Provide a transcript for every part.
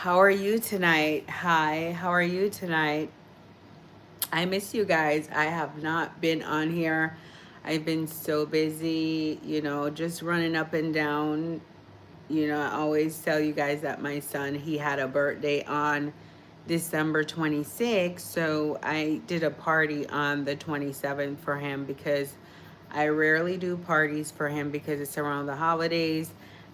How are you tonight? Hi, how are you tonight? I miss you guys. I have not been on here. I've been so busy, just running up and down. I always tell you guys that my son, he had a birthday on December 26th. So I did a party on the 27th for him because I rarely do parties for him because it's around the holidays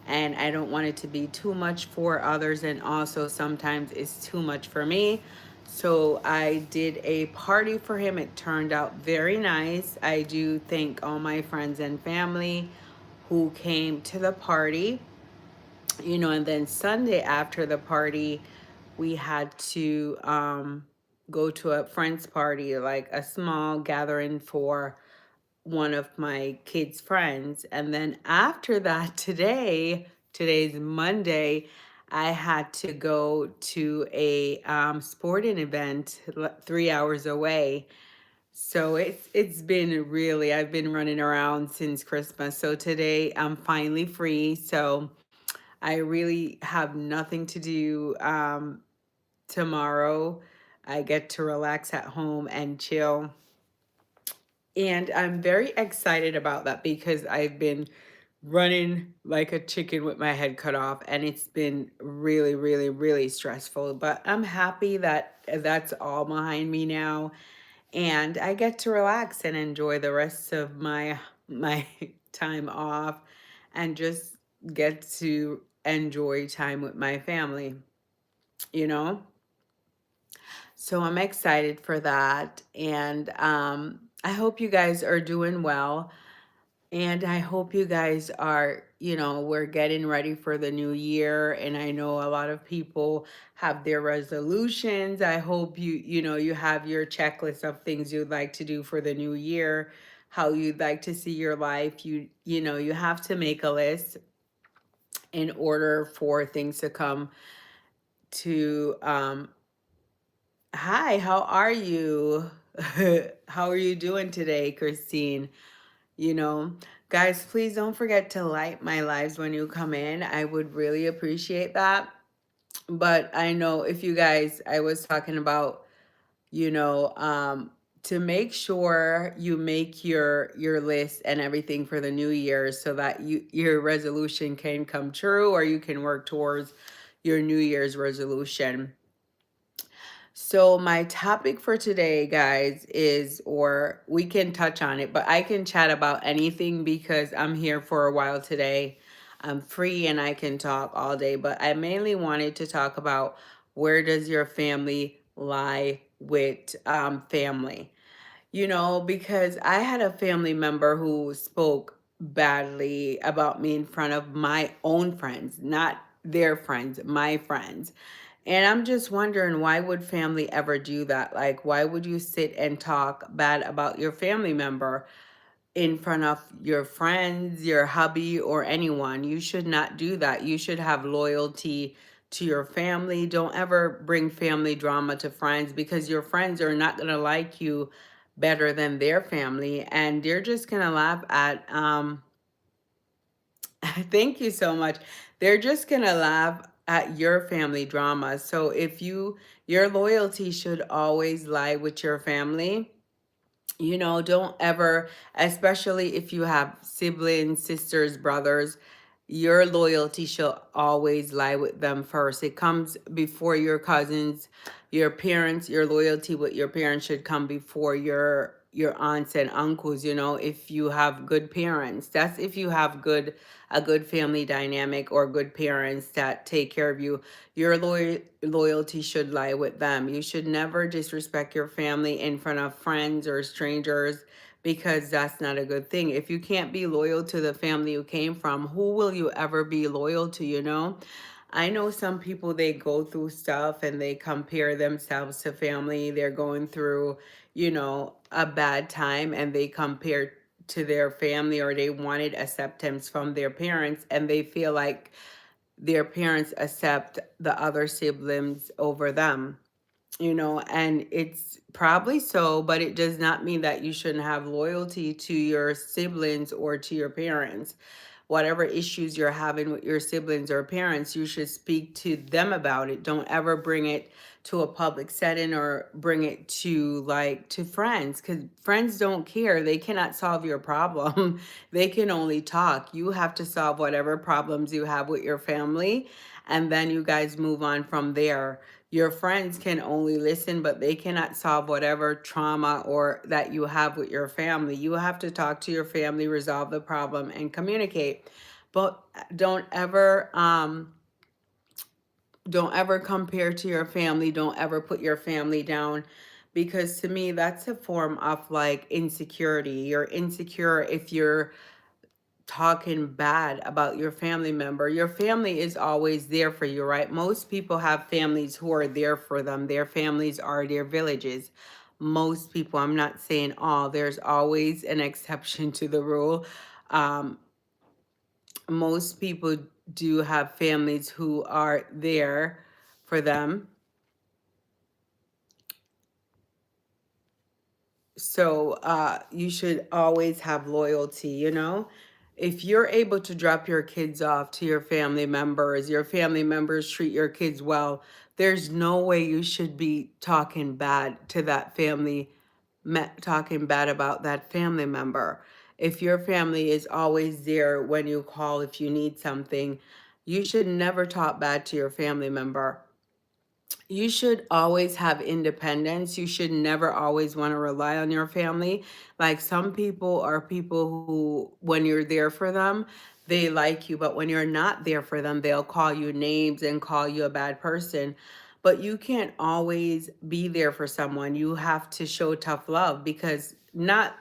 and I don't want it to be too much for others, and also sometimes it's too much for me. So I did a party for him. It turned out very nice. I do thank all my friends and family who came to the party. And then Sunday after the party, we had to go to a friend's party, like a small gathering for one of my kids' friends. And then after that, today's Monday, I had to go to a sporting event 3 hours away. So it's been really, I've been running around since Christmas. So today I'm finally free. So I really have nothing to do tomorrow. I get to relax at home and chill. And I'm very excited about that because I've been running like a chicken with my head cut off, and it's been really, really, really stressful. But I'm happy that that's all behind me now, and I get to relax and enjoy the rest of my time off and just get to enjoy time with my family, you know? So I'm excited for that. And I hope you guys are doing well. And I hope you guys are, we're getting ready for the new year. And I know a lot of people have their resolutions. I hope you have your checklist of things you'd like to do for the new year, how you'd like to see your life. You have to make a list in order for things to come to hi, how are you? How are you doing today, Christine? You know, guys, please don't forget to like my lives when you come in. I would really appreciate that. But I know if you guys, I was talking about, you know, um, to make sure you make your list and everything for the new year so that your resolution can come true, or you can work towards your New Year's resolution. So my topic for today, guys, is, or we can touch on it, but I can chat about anything because I'm here for a while today. I'm free and I can talk all day, but I mainly wanted to talk about where does your family lie with family? Because I had a family member who spoke badly about me in front of my own friends, not their friends, my friends. And I'm just wondering, why would family ever do that? Like, why would you sit and talk bad about your family member in front of your friends, your hubby, or anyone? You should not do that. You should have loyalty to your family. Don't ever bring family drama to friends, because your friends are not going to like you better than their family, and they're just going to laugh at thank you so much. They're just gonna laugh at your family drama. So if your loyalty should always lie with your family. Don't ever, especially if you have siblings, sisters, brothers, your loyalty should always lie with them first. It comes before your cousins, your parents. Your loyalty with your parents should come before your aunts and uncles. If you have good parents, that's if you have a good family dynamic, or good parents that take care of you. Your loyalty should lie with them. You should never disrespect your family in front of friends or strangers, because that's not a good thing. If you can't be loyal to the family you came from, who will you ever be loyal to? I know some people, they go through stuff and they compare themselves to family. They're going through, a bad time, and they compare to their family, or they wanted acceptance from their parents, and they feel like their parents accept the other siblings over them. And it's probably so, but it does not mean that you shouldn't have loyalty to your siblings or to your parents. whatever issues you're having with your siblings or parents, you should speak to them about it. Don't ever bring it to a public setting or bring it to like to friends, because friends don't care. They cannot solve your problem. They can only talk. You have to solve whatever problems you have with your family, and then you guys move on from there. Your friends can only listen, but they cannot solve whatever trauma or that you have with your family. You have to talk to your family, resolve the problem, and communicate. But don't ever compare to your family. Don't ever put your family down, because to me that's a form of like insecurity. You're insecure if you're talking bad about your family member. Your family is always there for you, right? Most people have families who are there for them. Their families are their villages. Most people, I'm not saying all, there's always an exception to the rule. Um, Most people do have families who are there for them. So you should always have loyalty, you know? If you're able to drop your kids off to your family members treat your kids well, there's no way you should be talking bad to that family, talking bad about that family member. If your family is always there when you call if you need something, you should never talk bad to your family member. You should always have independence. You should never always want to rely on your family. Like some people are people who, when you're there for them, they like you, but when you're not there for them, they'll call you names and call you a bad person. But you can't always be there for someone. You have to show tough love, because not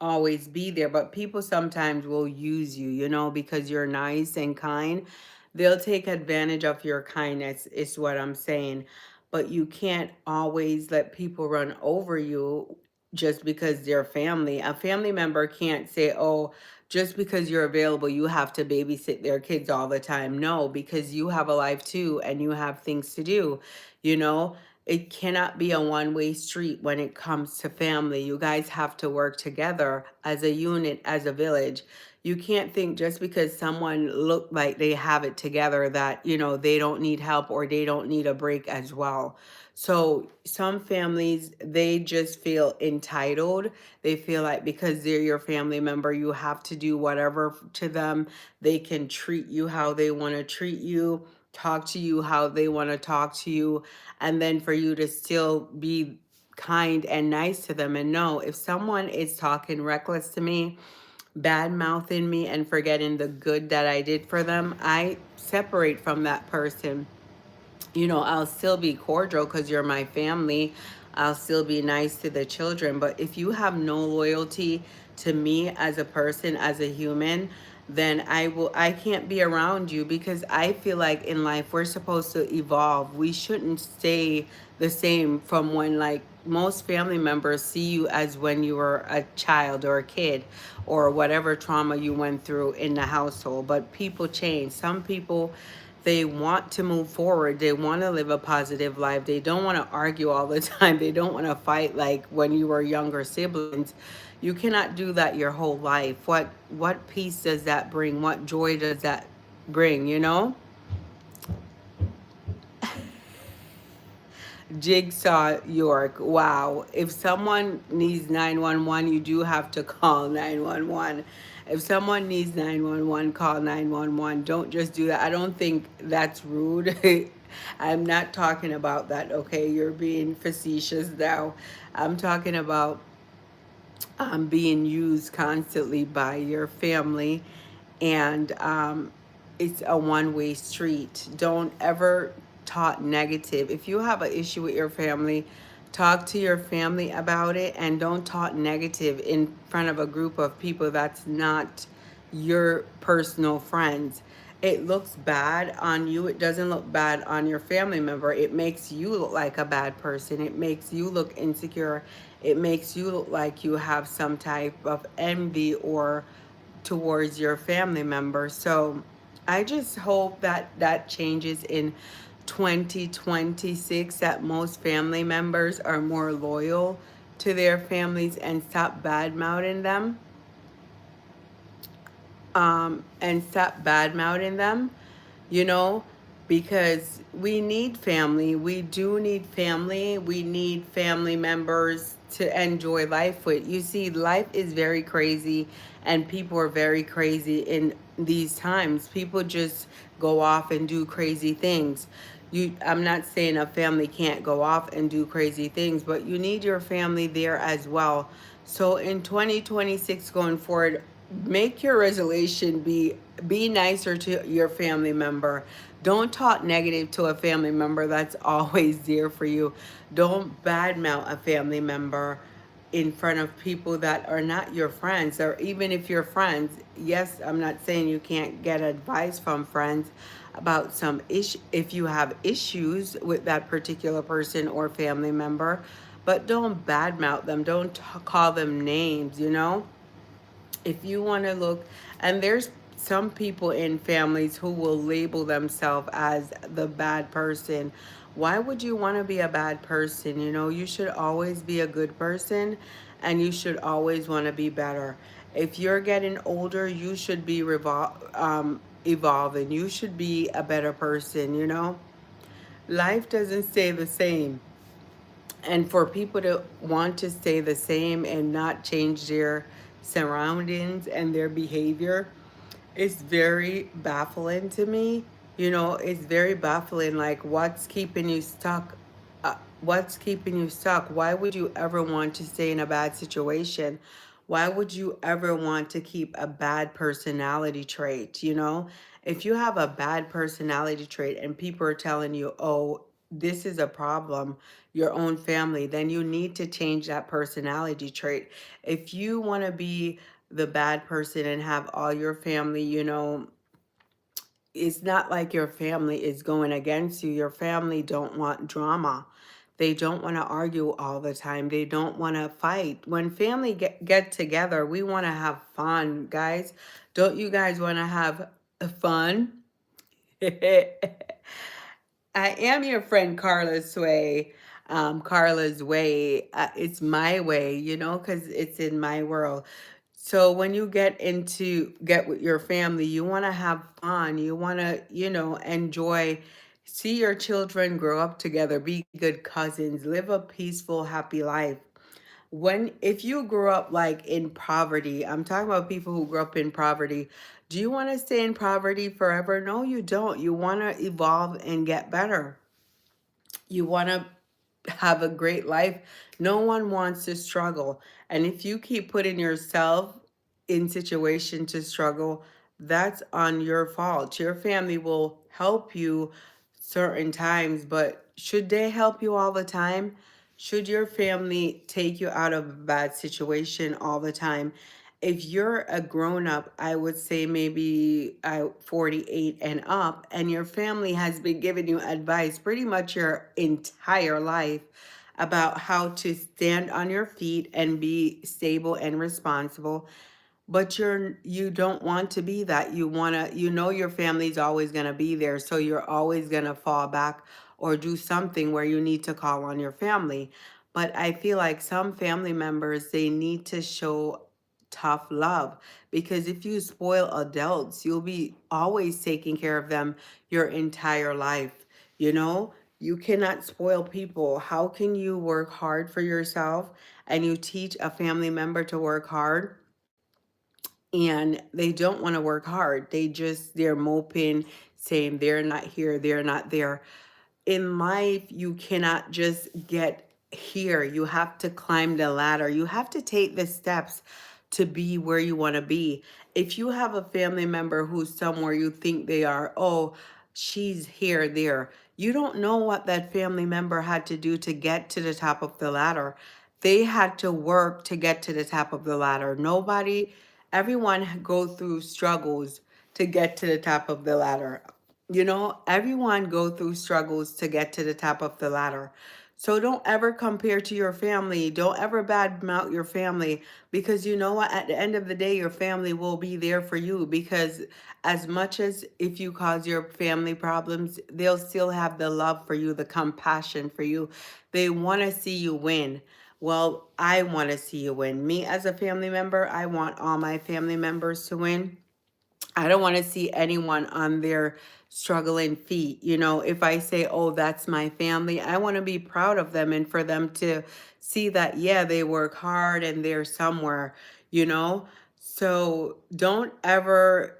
always be there, but people sometimes will use you, you know, because you're nice and kind. They'll take advantage of your kindness, is what I'm saying. But you can't always let people run over you just because they're family. A family member can't say, oh, just because you're available, you have to babysit their kids all the time. No, because you have a life too and you have things to do, you know? It cannot be a one-way street when it comes to family. You guys have to work together as a unit, as a village. You can't think just because someone look like they have it together that, you know, they don't need help or they don't need a break as well. So some families, they just feel entitled. They feel like because they're your family member, you have to do whatever to them. They can treat you how they want to treat you, talk to you how they want to talk to you, and then for you to still be kind and nice to them. And no, if someone is talking reckless to me, bad mouthing me, and forgetting the good that I did for them, I separate from that person. You know, I'll still be cordial because you're my family. I'll still be nice to the children. But if you have no loyalty to me as a person, as a human, then I can't be around you, because I feel like in life we're supposed to evolve. We shouldn't stay the same from when, like, most family members see you as when you were a child or a kid or whatever trauma you went through in the household. But people change. Some people, they want to move forward. They want to live a positive life. They don't want to argue all the time. They don't want to fight like when you were younger siblings. You cannot do that your whole life. What peace does that bring? What joy does that bring, you know? Jigsaw York. Wow. If someone needs 911, you do have to call 911. If someone needs 911, call 911. Don't just do that. I don't think that's rude. I'm not talking about that, okay? You're being facetious now. I'm talking about being used constantly by your family, and it's a one-way street. Don't ever talk negative. If you have an issue with your family, talk to your family about it, and don't talk negative in front of a group of people that's not your personal friends. It looks bad on you. It doesn't look bad on your family member. It makes you look like a bad person. It makes you look insecure. It makes you look like you have some type of envy or towards your family member. So I just hope that that changes in 2026, that most family members are more loyal to their families and stop bad mouthing them. and stop bad mouthing them, you know, because we need family. We do need family. We need family members to enjoy life with. You see, life is very crazy, and people are very crazy in these times. People just go off and do crazy things. I'm not saying a family can't go off and do crazy things, but you need your family there as well. So in 2026 going forward, make your resolution be nicer to your family member. Don't talk negative to a family member that's always there for you. Don't badmouth a family member in front of people that are not your friends, or even if you're friends. Yes, I'm not saying you can't get advice from friends about some issue if you have issues with that particular person or family member, but don't badmouth them. Don't call them names, you know? If you want to look, and there's some people in families who will label themselves as the bad person. Why would you want to be a bad person? You know, you should always be a good person, and you should always want to be better. If you're getting older, you should be evolving. You should be a better person, you know? Life doesn't stay the same. And for people to want to stay the same and not change their surroundings and their behavior, it's very baffling to me. You know, it's very baffling. Like, what's keeping you stuck? What's keeping you stuck? Why would you ever want to stay in a bad situation? Why would you ever want to keep a bad personality trait? You know, if you have a bad personality trait and people are telling you, oh, this is a problem, your own family, then you need to change that personality trait. If you want to be the bad person and have all your family, you know, it's not like your family is going against you. Your family don't want drama. They don't want to argue all the time. They don't want to fight. When family get together, we want to have fun, guys. Don't you guys want to have fun? I am your friend Carla Sway. Carla's way. It's my way, you know, because it's in my world. So when you get with your family, you want to have fun. You want to, you know, enjoy, see your children grow up together, be good cousins, live a peaceful, happy life. When if you grew up like in poverty, I'm talking about people who grew up in poverty. Do you want to stay in poverty forever? No, you don't. You want to evolve and get better. You want to have a great life. No one wants to struggle. And if you keep putting yourself in situation to struggle, that's on your fault. Your family will help you certain times, but should they help you all the time? Should your family take you out of a bad situation all the time? If you're a grown up, I would say maybe 48 and up, and your family has been giving you advice pretty much your entire life about how to stand on your feet and be stable and responsible, but you don't want to be that. You want to, you know, your family's always going to be there, so you're always going to fall back or do something where you need to call on your family. But I feel like some family members, they need to show tough love, because if you spoil adults, you'll be always taking care of them your entire life. You know, you cannot spoil people. How can you work hard for yourself and you teach a family member to work hard, and they don't want to work hard? They're moping, saying they're not here, they're not there. In life, you cannot just get here. You have to climb the ladder. You have to take the steps to be where you want to be. If you have a family member who's somewhere you think they are, oh, she's here, there. You don't know what that family member had to do to get to the top of the ladder. They had to work to get to the top of the ladder. Everyone go through struggles to get to the top of the ladder. You know, everyone go through struggles to get to the top of the ladder. So don't ever compare to your family. Don't ever badmouth your family, because you know what? At the end of the day, your family will be there for you, because as much as if you cause your family problems, they'll still have the love for you, the compassion for you. They want to see you win. Well, I want to see you win. Me as a family member, I want all my family members to win. I don't want to see anyone on their struggling feet. You know, if I say, oh, that's my family, I want to be proud of them and for them to see that, yeah, they work hard and they're somewhere, you know? So don't ever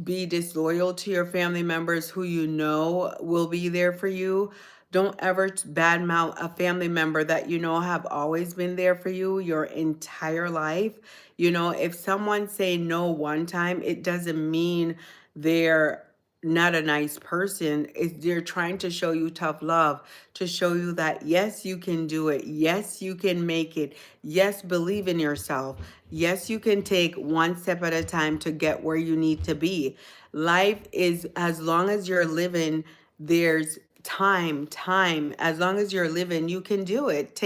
be disloyal to your family members who you know will be there for you. Don't ever badmouth a family member that you know have always been there for you your entire life. You know, if someone say no one time, it doesn't mean they're not a nice person. They're trying to show you tough love, to show you that yes, you can do it. Yes, you can make it. Yes, believe in yourself. Yes, you can take one step at a time to get where you need to be. Life is, as long as you're living, there's time. As long as you're living, you can do it.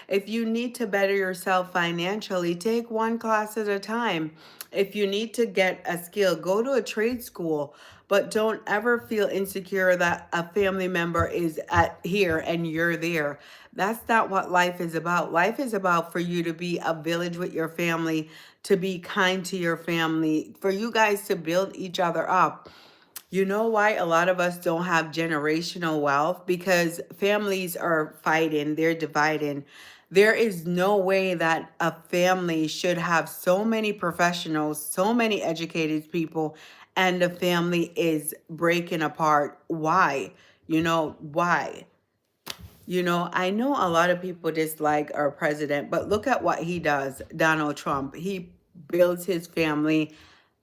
If you need to better yourself financially, take one class at a time. If you need to get a skill, go to a trade school. But don't ever feel insecure that a family member is at here and you're there. That's not what life is about. Life is about for you to be a village with your family, to be kind to your family, for you guys to build each other up. You know why a lot of us don't have generational wealth? Because families are fighting, they're dividing. There is no way that a family should have so many professionals, so many educated people, and the family is breaking apart. Why? Why? I know a lot of people dislike our president, but look at what he does, Donald Trump. He builds his family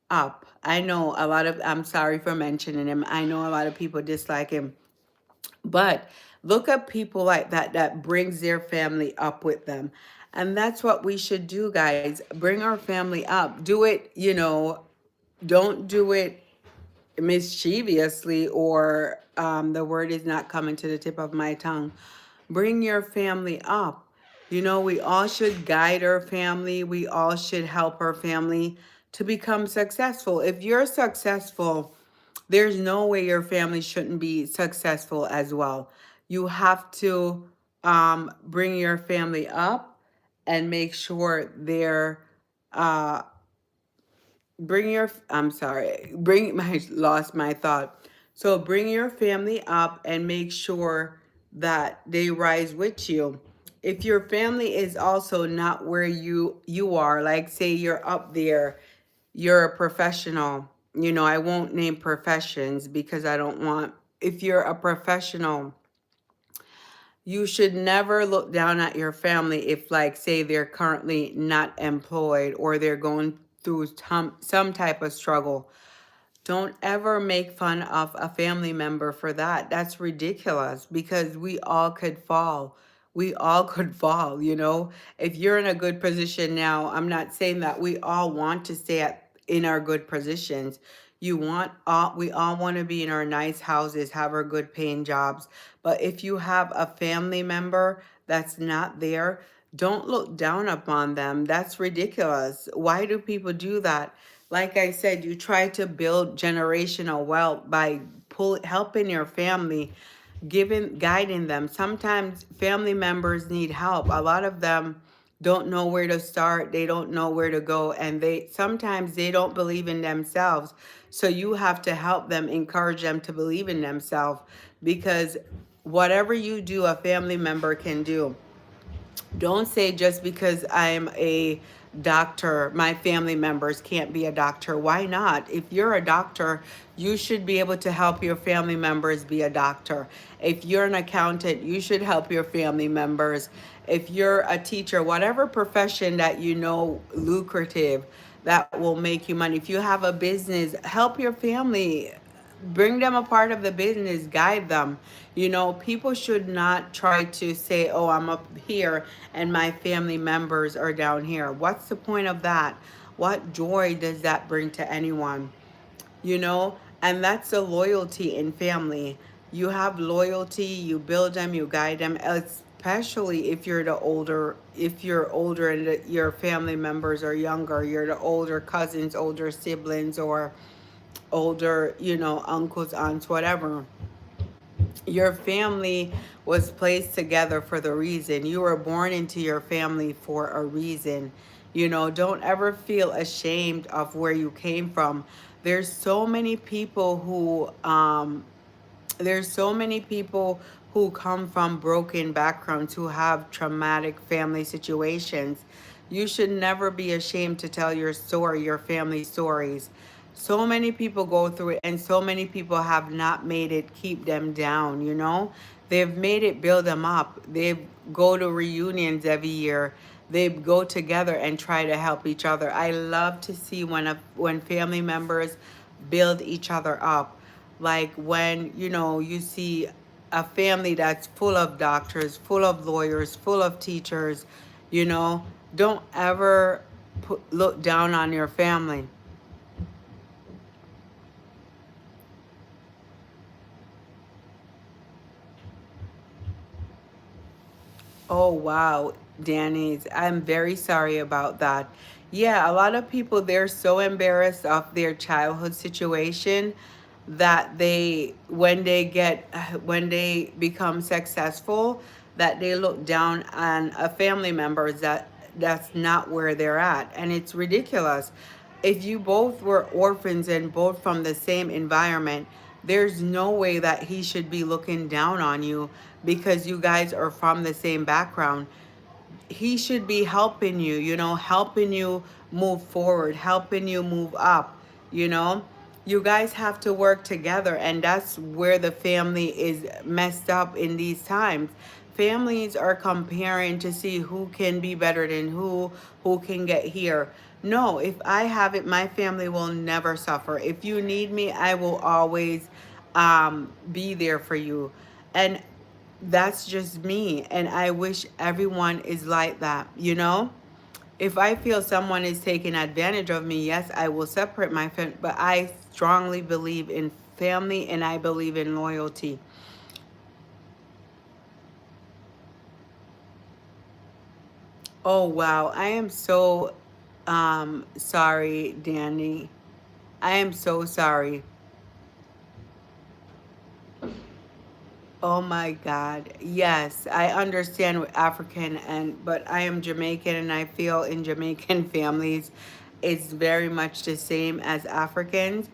up. I'm sorry for mentioning him. I know a lot of people dislike him, but look at people like that brings their family up with them. And that's what we should do, guys. Bring our family up. Do it, don't do it mischievously, or the word is not coming to the tip of my tongue. Bring your family up. We all should guide our family. We all should help our family to become successful. If you're successful, there's no way your family shouldn't be successful as well. You have to bring your family up and make sure they're uh, I'm sorry, I lost my thought. So bring your family up and make sure that they rise with you. If your family is also not where you are, like say you're up there, you're a professional. I won't name professions because I don't want, if you're a professional, you should never look down at your family if, like, say they're currently not employed or they're going through some type of struggle. Don't ever make fun of a family member for that. That's ridiculous because we all could fall. We all could fall, If you're in a good position now, I'm not saying that we all want to stay in our good positions. We all want to be in our nice houses, have our good paying jobs. But if you have a family member that's not there, don't look down upon them. That's ridiculous. Why do people do that? Like I said, you try to build generational wealth by helping your family, guiding them. Sometimes family members need help. A lot of them don't know where to start. They don't know where to go, and sometimes they don't believe in themselves. So you have to help them, encourage them to believe in themselves, because whatever you do, a family member can do. Don't say just because I'm a doctor, my family members can't be a doctor. Why not? If you're a doctor, you should be able to help your family members be a doctor. If you're an accountant, you should help your family members. If you're a teacher, whatever profession that lucrative, that will make you money. If you have a business, help your family, bring them a part of the business, guide them. People should not try to say, oh, I'm up here and my family members are down here. What's the point of that? What joy does that bring to anyone? And that's the loyalty in family. You have loyalty, you build them, you guide them, especially if you're older and your family members are younger, you're the older cousins, older siblings, or older, uncles, aunts, whatever. Your family was placed together for the reason. You were born into your family for a reason. Don't ever feel ashamed of where you came from. There's so many people who there's so many people who come from broken backgrounds who have traumatic family situations. You should never be ashamed to tell your story, your family stories. So many people go through it, and so many people have not made it keep them down, you know? They've made it build them up. They go to reunions every year. They go together and try to help each other. I love to see when family members build each other up, like when you see a family that's full of doctors, full of lawyers, full of teachers. you know don't ever look down on your family. Oh, wow, Danny's. I'm very sorry about that. Yeah, a lot of people, they're so embarrassed of their childhood situation that when they become successful, that they look down on a family members that's not where they're at. And it's ridiculous. If you both were orphans and both from the same environment, there's no way that he should be looking down on you because you guys are from the same background. He should be helping you, helping you move forward, helping you move up, you know? You guys have to work together, and that's where the family is messed up in these times. Families are comparing to see who can be better than who can get here. No, if I have it, my family will never suffer. If you need me, I will always be there for you. And that's just me, and I wish everyone is like that. If I feel someone is taking advantage of me, yes, I will separate my family, but I strongly believe in family and I believe in loyalty. Oh, wow, I am so sorry, Danny. I am so sorry. Oh my God. Yes, I understand with African, but I am Jamaican, and I feel in Jamaican families it's very much the same as Africans.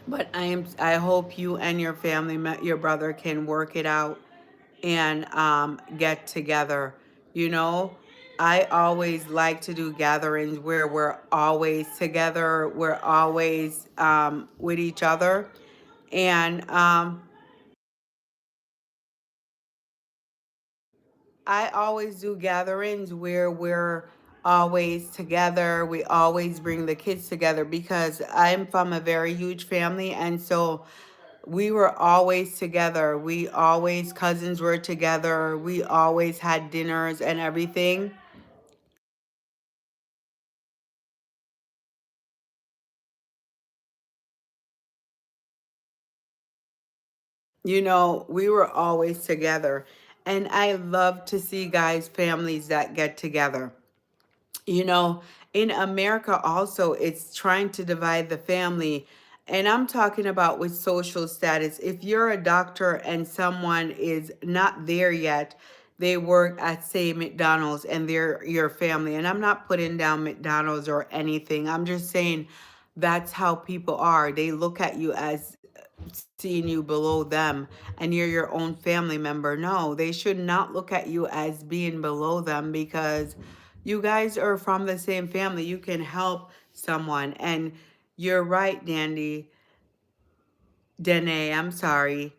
But I hope you and your your brother can work it out and get together. You know, I always like to do gatherings where we're always together, we're always with each other. And I always do gatherings where we're always together. We always bring the kids together because I'm from a very huge family. And so we were always together. We always, cousins were together. We always had dinners and everything. We were always together. And I love to see guys, families that get together. you know in America also, it's trying to divide the family. And I'm talking about with social status. If you're a doctor and someone is not there yet, they work at, say, McDonald's, and they're your family. And I'm not putting down McDonald's or anything, I'm just saying that's how people are. They look at you as seeing you below them, and you're your own family member. No, they should not look at you as being below them, because you guys are from the same family. You can help someone. And you're right, Danae, I'm sorry.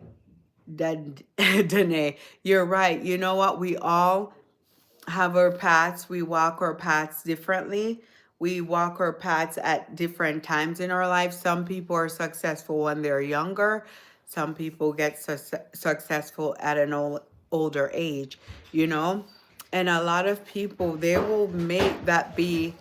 Danae, you're right. You know what? We all have our paths. We walk our paths differently. We walk our paths at different times in our life. Some people are successful when they're younger. Some people get successful at an older age, you know? And a lot of people, they will make that be.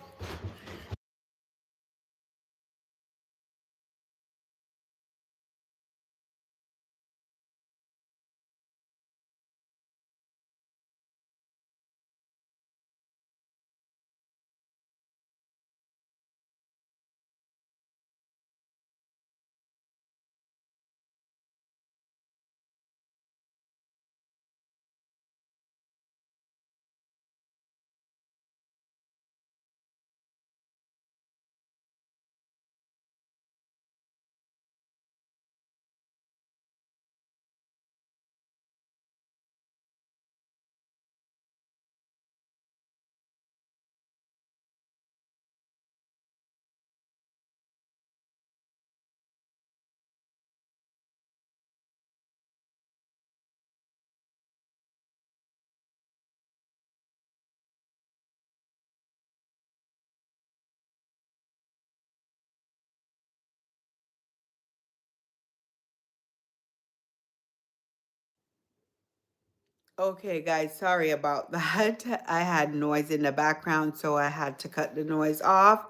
Okay, guys, sorry about that. I had noise in the background, so I had to cut the noise off,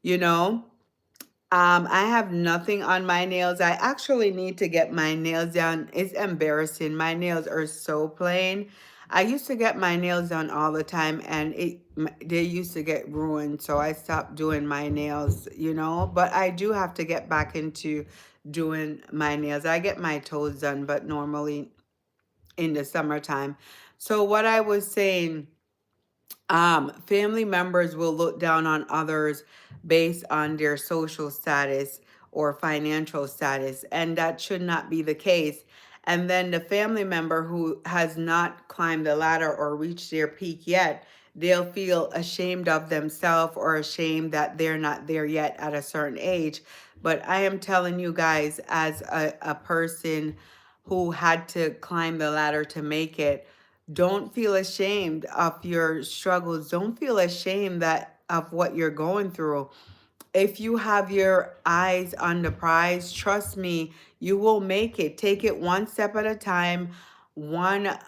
you know. I have nothing on my nails. I actually need to get my nails done. It's embarrassing. My nails are so plain. I used to get my nails done all the time and they used to get ruined, so I stopped doing my nails, you know, but I do have to get back into doing my nails. I get my toes done, but normally in the summertime. So what I was saying, family members will look down on others based on their social status or financial status, and that should not be the case. And then the family member who has not climbed the ladder or reached their peak yet, they'll feel ashamed of themselves or ashamed that they're not there yet at a certain age. But I am telling you guys, as a person who had to climb the ladder to make it, don't feel ashamed of your struggles. Don't feel ashamed that of what you're going through. If you have your eyes on the prize, trust me, you will make it. Take it one step at a time, one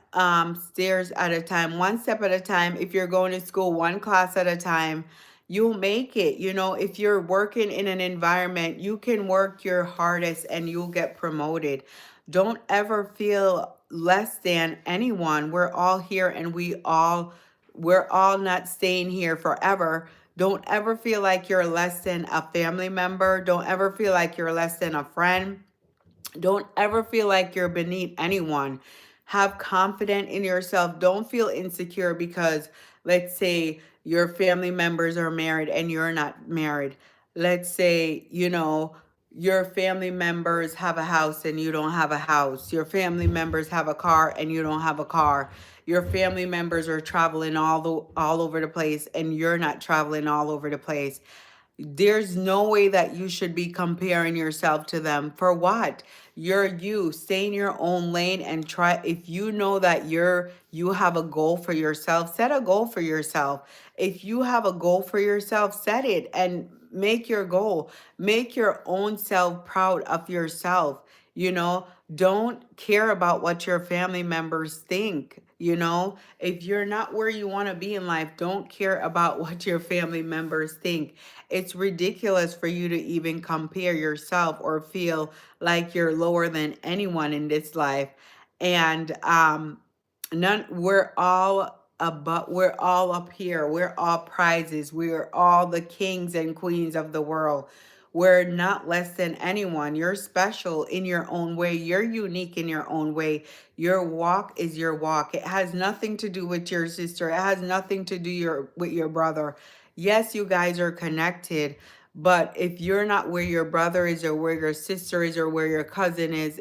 stairs at a time, one step at a time. If you're going to school, one class at a time, you'll make it. You know, if you're working in an environment, you can work your hardest and you'll get promoted. Don't ever feel less than anyone. We're all here and we're all not staying here forever. Don't ever feel like you're less than a family member. Don't ever feel like you're less than a friend. Don't ever feel like you're beneath anyone. Have confidence in yourself. Don't feel insecure because, let's say, your family members are married and you're not married. Let's say, your family members have a house and you don't have a house. Your family members have a car and you don't have a car. Your family members are traveling all over the place and you're not traveling all over the place. There's no way that you should be comparing yourself to them. For what? You're you. Stay in your own lane and try. If you know that you have a goal for yourself, set a goal for yourself. If you have a goal for yourself, set it and make your goal. Make your own self proud of yourself. You know, don't care about what your family members think. You know, if you're not where you want to be in life, don't care about what your family members think. It's ridiculous for you to even compare yourself or feel like you're lower than anyone in this life. And none we're all up here. We're all prizes. We're all the kings and queens of the world. We're not less than anyone. You're special in your own way. You're unique in your own way. Your walk is your walk. It has nothing to do with your sister. It has nothing to do with your brother. Yes, you guys are connected, but if you're not where your brother is or where your sister is or where your cousin is,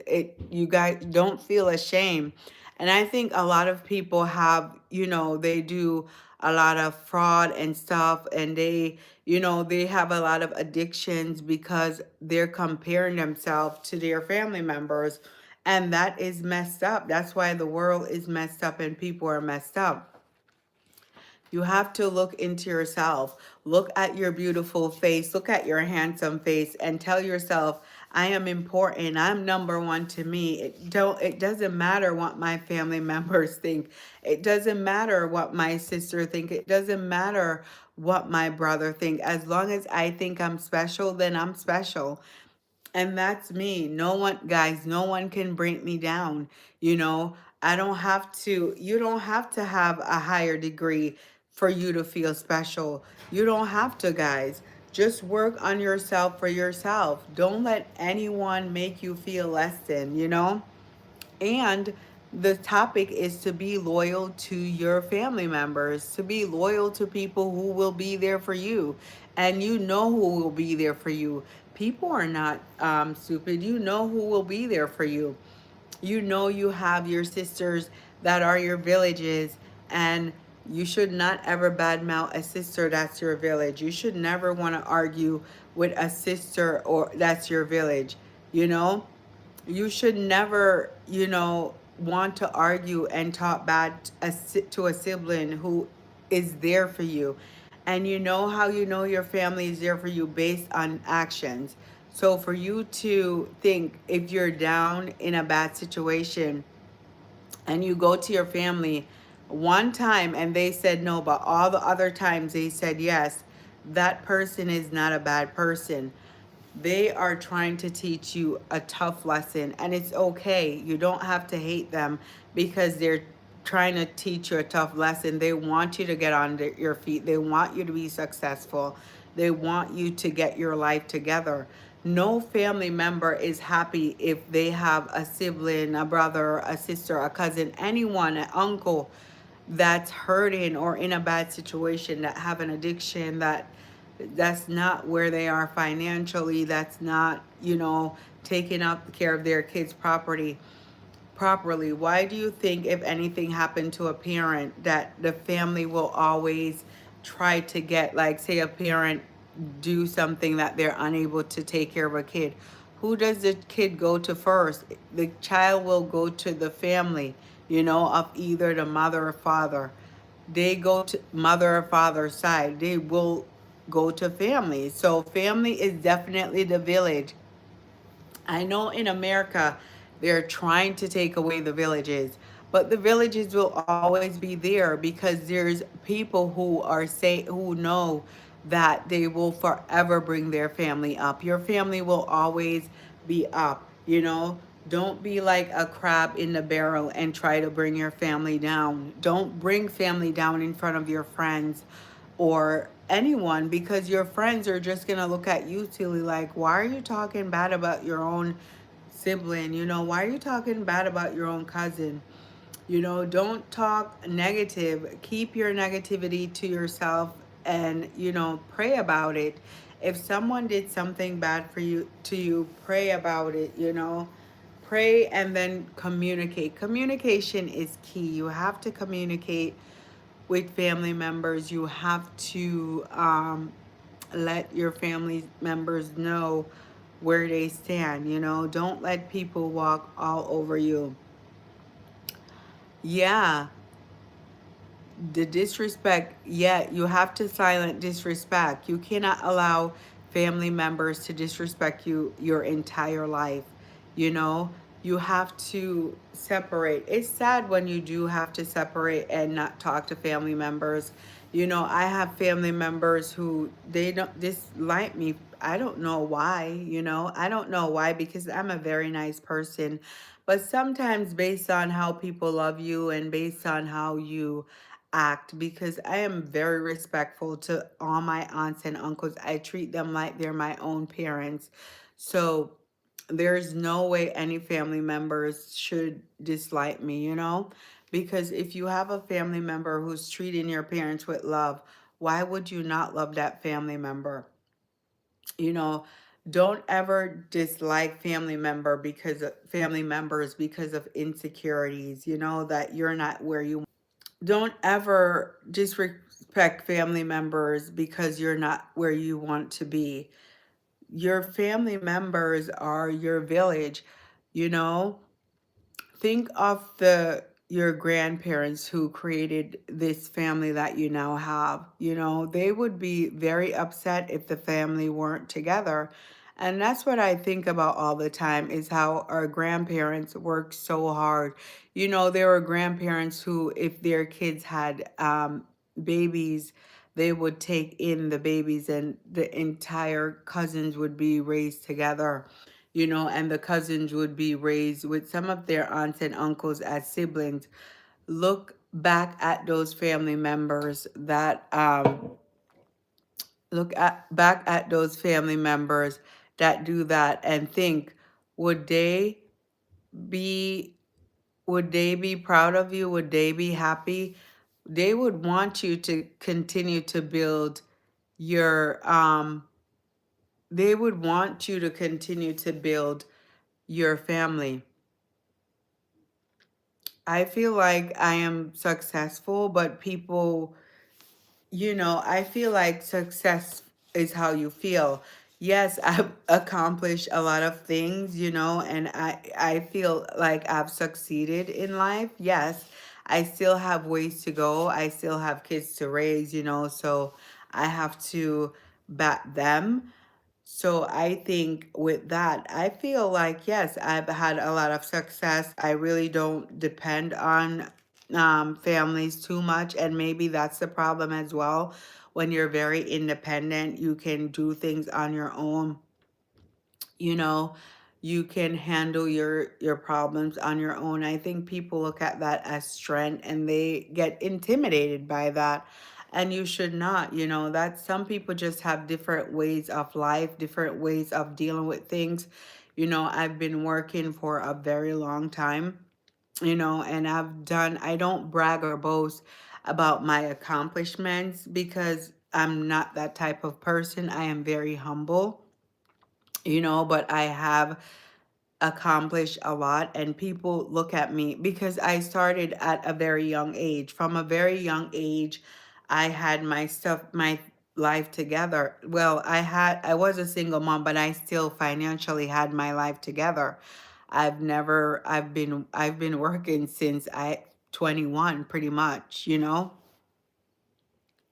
you guys don't feel ashamed. And I think a lot of people have, they do a lot of fraud and stuff, and they have a lot of addictions because they're comparing themselves to their family members. And that is messed up. That's why the world is messed up and people are messed up. You have to look into yourself. Look at your beautiful face. Look at your handsome face and tell yourself, I am important. I'm number one to me. It doesn't matter what my family members think. It doesn't matter what my sister think. It doesn't matter what my brother think. As long as I think I'm special, then I'm special. And that's me. No one, guys, no one can bring me down. You know, you don't have to have a higher degree for you to feel special. You don't have to, guys. Just work on yourself for yourself. Don't let anyone make you feel less than, And the topic is to be loyal to your family members, to be loyal to people who will be there for you. And you know who will be there for you. People are not stupid. You know who will be there for you. You know you have your sisters that are your villages, and you should not ever badmouth a sister that's your village. You should never want to argue with a sister or that's your village, you know? You should never, want to argue and talk bad to a sibling who is there for you. And you know how you know your family is there for you based on actions. So for you to think if you're down in a bad situation, and you go to your family one time and they said no, but all the other times they said yes, that person is not a bad person. They are trying to teach you a tough lesson, and it's okay. You don't have to hate them because they're trying to teach you a tough lesson. They want you to get on your feet, they want you to be successful, they want you to get your life together. No family member is happy if they have a sibling, a brother, a sister, a cousin, anyone, an uncle that's hurting or in a bad situation, that have an addiction, that's not where they are financially, that's not, taking up care of their kids properly. Why do you think if anything happened to a parent that the family will always try to get, like, say a parent do something that they're unable to take care of a kid? Who does the kid go to first? The child will go to the family, of either the mother or father. They go to mother or father's side. They will go to family. So family is definitely the village. I know in America they're trying to take away the villages, but the villages will always be there because there's people who know that they will forever bring their family up. Your family will always be up. Don't be like a crab in the barrel and try to bring your family down. Don't bring family down in front of your friends or anyone, because your friends are just going to look at you silly like, why are you talking bad about your own sibling? Why are you talking bad about your own cousin? Don't talk negative. Keep your negativity to yourself and, pray about it. If someone did something bad for you to you, pray about it. Pray and then communicate. Communication is key. You have to communicate with family members. You have to let your family members know where they stand. Don't let people walk all over you. Yeah, the disrespect, yeah, you have to silent disrespect. You cannot allow family members to disrespect you your entire life. you know you have to separate. It's sad when you do have to separate and not talk to family members. I have family members who they don't dislike me. I don't know why. I don't know why, because I'm a very nice person. But sometimes based on how people love you and based on how you act, because I am very respectful to all my aunts and uncles. I treat them like they're my own parents. So there's no way any family members should dislike me. Because if you have a family member who's treating your parents with love, why would you not love that family member? you know don't ever dislike family members because of insecurities, that you're not where you. Don't ever disrespect family members because you're not where you want to be. Your family members are your village. you know Think of the your grandparents who created this family that you now have. They would be very upset if the family weren't together. And that's what I think about all the time, is how our grandparents worked so hard. There were grandparents who, if their kids had babies, they would take in the babies and the entire cousins would be raised together. And the cousins would be raised with some of their aunts and uncles as siblings. Look back at those family members that look at back at those family members that do that and think, would they be would they be proud of you? Would they be happy? They would want you to continue to build your they would want you to continue to build your family. I feel like I am successful, but I feel like success is how you feel. Yes, I've accomplished a lot of things, and I feel like I've succeeded in life. Yes, I still have ways to go. I still have kids to raise, so I have to bat them. So I think with that, I feel like, yes, I've had a lot of success. I really don't depend on families too much. And maybe that's the problem as well. When you're very independent, you can do things on your own. You know, you can handle your problems on your own. I think people look at that as strength and they get intimidated by that, and you should not. That some people just have different ways of life, different ways of dealing with things. I've been working for a very long time, and I don't brag or boast about my accomplishments because I'm not that type of person. I am very humble, but I have accomplished a lot, and people look at me because I started at a very young age. From a very young age, I had my life together. Well, I was a single mom, but I still financially had my life together. I've been working since I 21 pretty much.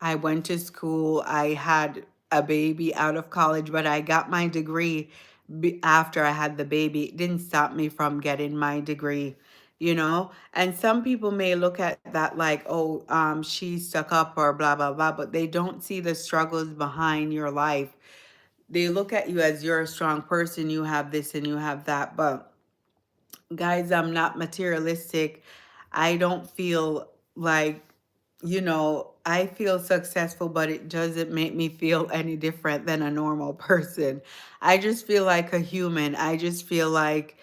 I went to school. I had a baby out of college, but I got my degree after I had the baby. It didn't stop me from getting my degree. And some people may look at that like, oh, she's stuck up or blah, blah, blah, but they don't see the struggles behind your life. They look at you as you're a strong person, you have this and you have that, but guys, I'm not materialistic. I don't feel like, I feel successful, but it doesn't make me feel any different than a normal person. I just feel like a human. I just feel like,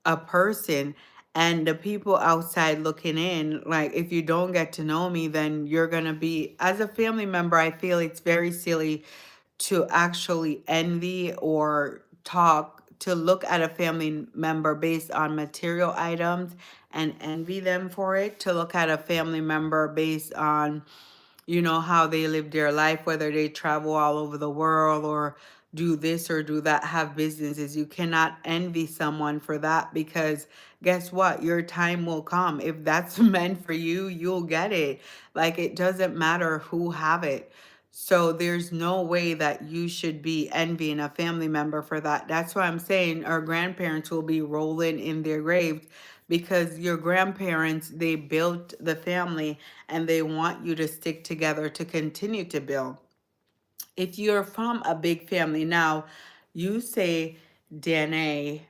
a person. And the people outside looking in, like, if you don't get to know me, then you're going to be, as a family member, I feel it's very silly to actually envy or to look at a family member based on material items and envy them for it, to look at a family member based on how they live their life, whether they travel all over the world or do this or do that, have businesses. You cannot envy someone for that, because guess what? Your time will come. If that's meant for you, you'll get it. Like, it doesn't matter who have it. So there's no way that you should be envying a family member for that. That's why I'm saying our grandparents will be rolling in their graves, because your grandparents, they built the family and they want you to stick together to continue to build. If you're from a big family, now you say, Danae,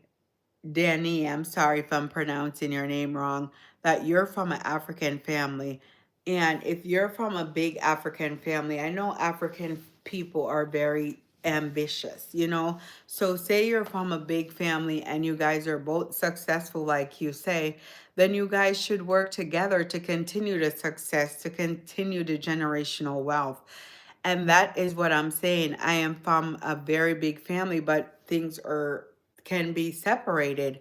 Danny, I'm sorry if I'm pronouncing your name wrong, that you're from an African family. And if you're from a big African family, I know African people are very ambitious. So say you're from a big family and you guys are both successful, like you say, then you guys should work together to continue the success, to continue the generational wealth. And that is what I'm saying. I am from a very big family, but things are can be separated.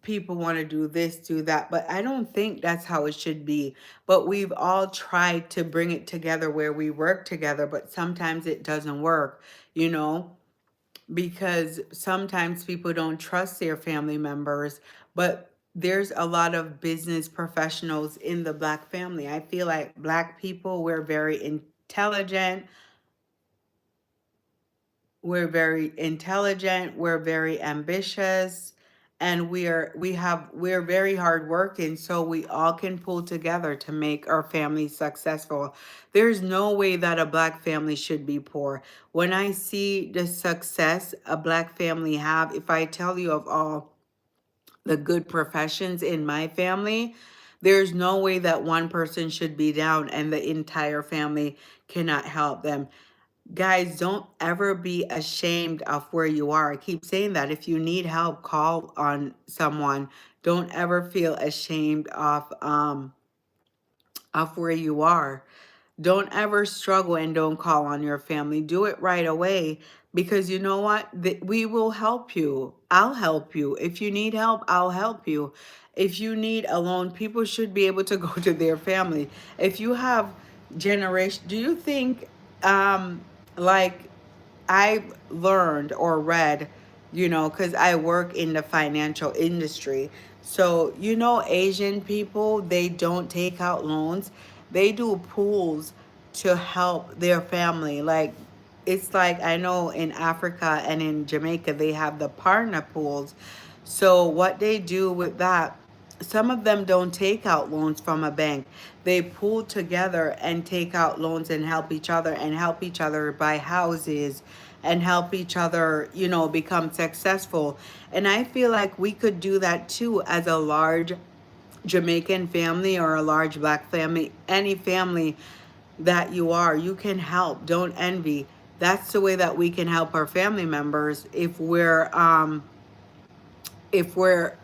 People want to do this, do that, but I don't think that's how it should be. But we've all tried to bring it together where we work together, but sometimes it doesn't work, you know, because sometimes people don't trust their family members. But there's a lot of business professionals in the Black family. I feel like Black people, we're very intelligent. We're very intelligent, we're very ambitious, and we're very hardworking, so we all can pull together to make our family successful. There's no way that a Black family should be poor. When I see the success a Black family have, if I tell you of all the good professions in my family, there's no way that one person should be down and the entire family cannot help them. Guys, don't ever be ashamed of where you are. I keep saying that. If you need help, call on someone. Don't ever feel ashamed of where you are. Don't ever struggle and don't call on your family. Do it right away, because you know what? We will help you. I'll help you. If you need help, I'll help you. If you need a loan, people should be able to go to their family. If you have generation, do you think like I've learned or read, because I work in the financial industry. So, Asian people, they don't take out loans. They do pools to help their family. Like, it's like I know in Africa and in Jamaica they have the partner pools. So what they do with that, some of them don't take out loans from a bank. They pool together and take out loans and help each other buy houses and help each other, become successful. And I feel like we could do that too as a large Jamaican family or a large black family, any family that you are, you can help. Don't envy. That's the way that we can help our family members if we're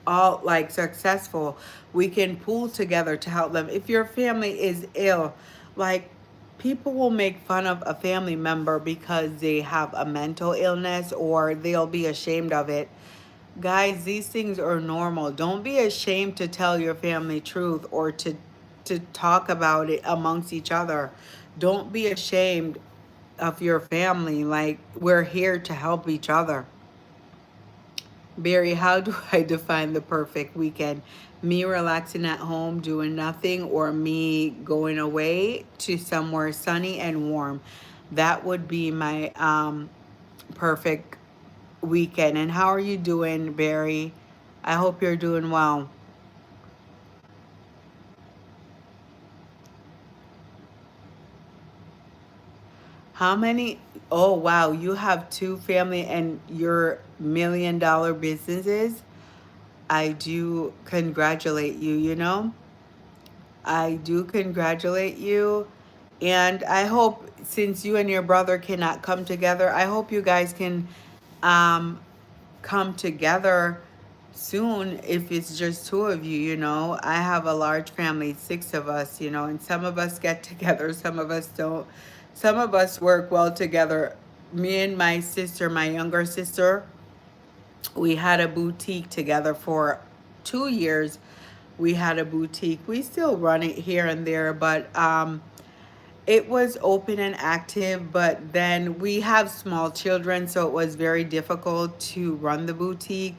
all like successful, we can pool together to help them. If your family is ill, like people will make fun of a family member because they have a mental illness or they'll be ashamed of it. Guys, these things are normal. Don't be ashamed to tell your family truth or to talk about it amongst each other. Don't be ashamed of your family. Like we're here to help each other. Barry, how do I define the perfect weekend? Me relaxing at home, doing nothing, or me going away to somewhere sunny and warm. That would be my perfect weekend. And how are you doing, Barry? I hope you're doing well. How many? Oh, wow. You have two family and your $1 million businesses. I do congratulate you, I do congratulate you. And I hope, since you and your brother cannot come together, I hope you guys can um, come together soon if it's just two of you, I have a large family, six of us, and some of us get together, some of us don't. Some of us work well together. Me and my sister, my younger sister, we had a boutique together for 2 years. We had a boutique. We still run it here and there, but it was open and active. But then we have small children, so it was very difficult to run the boutique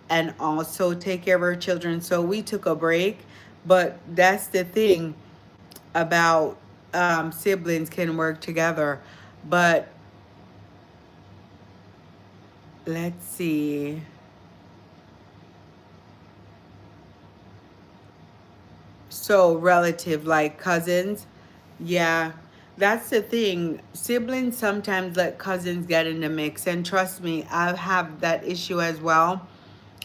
and also take care of our children. So we took a break. But that's the thing about siblings can work together. But let's see. So relative, like cousins. Yeah, that's the thing. Siblings sometimes let cousins get in the mix. And trust me, I have that issue as well,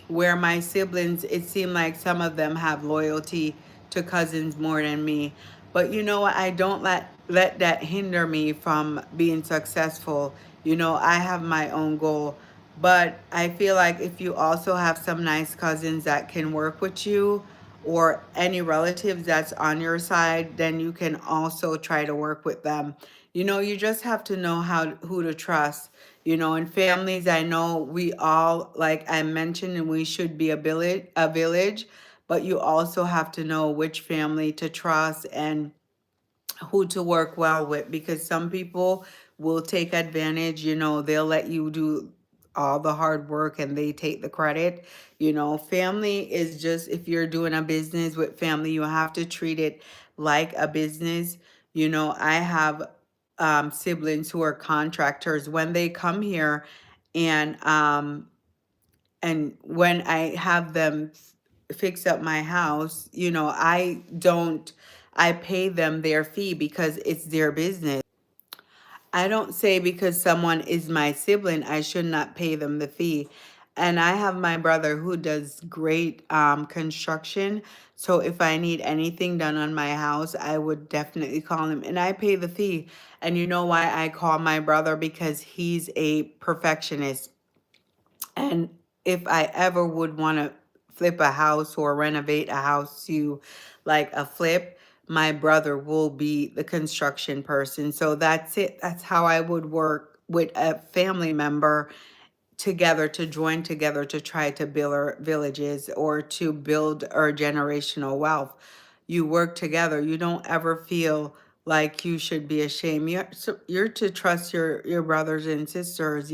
where my siblings, it seemed like some of them have loyalty to cousins more than me. But you know what? I don't let that hinder me from being successful. I have my own goal. But I feel like if you also have some nice cousins that can work with you or any relatives that's on your side, then you can also try to work with them. You just have to know who to trust. In families, I know we all, like I mentioned, and we should be a village, but you also have to know which family to trust and who to work well with, because some people will take advantage. They'll let you do all the hard work and they take the credit. Family is just, if you're doing a business with family, you have to treat it like a business. I have siblings who are contractors. When they come here and when I have them fix up my house, I pay them their fee because it's their business. I don't say because someone is my sibling, I should not pay them the fee. And I have my brother who does great construction. So if I need anything done on my house, I would definitely call him and I pay the fee. And you know why I call my brother? Because he's a perfectionist. And if I ever would want to flip a house or renovate a house to like a flip, my brother will be the construction person. So that's it. That's how I would work with a family member together, to join together to try to build our villages or to build our generational wealth. You work together. You don't ever feel like you should be ashamed. You're to trust your brothers and sisters,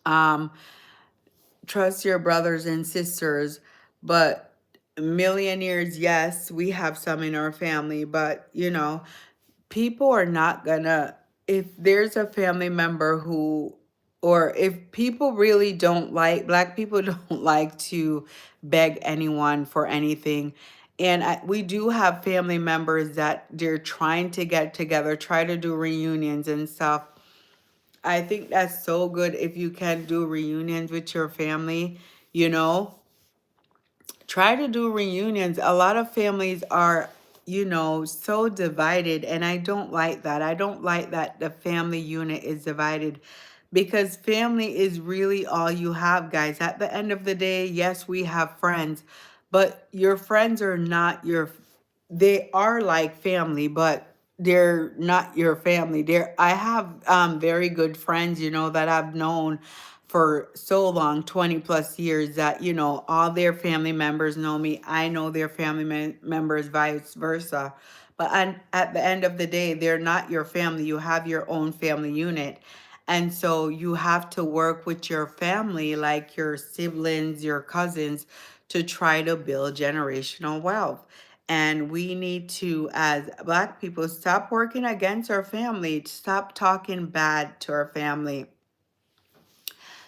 Um, trust your brothers and sisters. But millionaires, yes, we have some in our family, but people are not gonna, if there's a family member who, or if people really don't like, black people don't like to beg anyone for anything. And we do have family members that they're trying to get together, try to do reunions and stuff. I think that's so good if you can do reunions with your family, you know. Try to do reunions. A lot of families are, so divided, and I don't like that. I don't like that the family unit is divided, because family is really all you have, guys. At the end of the day, yes, we have friends, but your friends are not your, they are like family, but they're not your family. I have very good friends, that I've known for so long, 20 plus years, that all their family members know me. I know their family members, vice versa. But at the end of the day, they're not your family. You have your own family unit. And so you have to work with your family, like your siblings, your cousins, to try to build generational wealth. And we need to, as Black people, stop working against our family, stop talking bad to our family,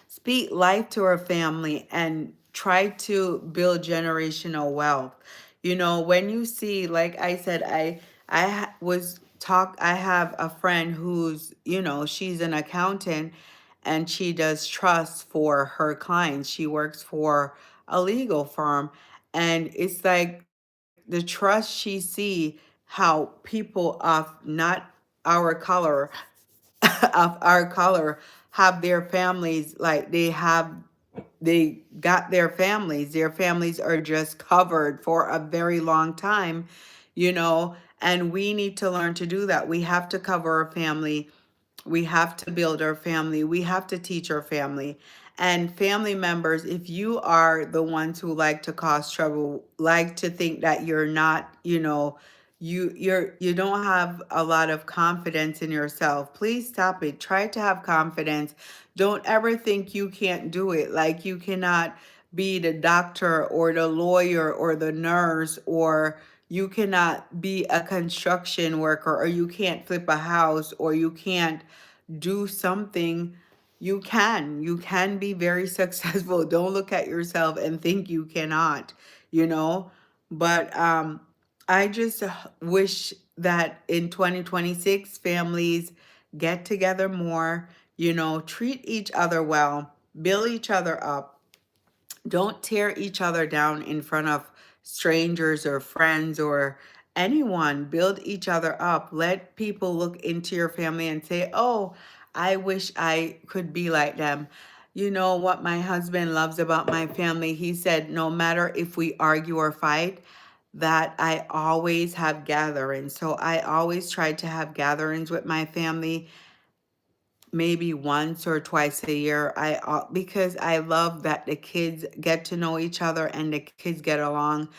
speak life to our family, and try to build generational wealth. When you see, like I said, I have a friend who's, she's an accountant, and she does trusts for her clients. She works for a legal firm, and it's like the trust she see how people of not our color of our color have their families, like they got their families are just covered for a very long time, and we need to learn to do that. We have to cover our family, we have to build our family. We have to teach our family. And family members, if you are the ones who like to cause trouble, like to think that you're not, you don't have a lot of confidence in yourself, please stop it. Try to have confidence. Don't ever think you can't do it. Like you cannot be the doctor or the lawyer or the nurse, or you cannot be a construction worker, or you can't flip a house, or you can't do something. You can be very successful. Don't look at yourself and think you cannot, you know but I just wish that in 2026 families get together more, treat each other well, build each other up. Don't tear each other down in front of strangers or friends or anyone. Build each other up. Let people look into your family and say, oh, I wish I could be like them. You know what my husband loves about my family? He said, no matter if we argue or fight, that I always have gatherings. So I always try to have gatherings with my family, maybe once or twice a year. Because I love that the kids get to know each other and the kids get along.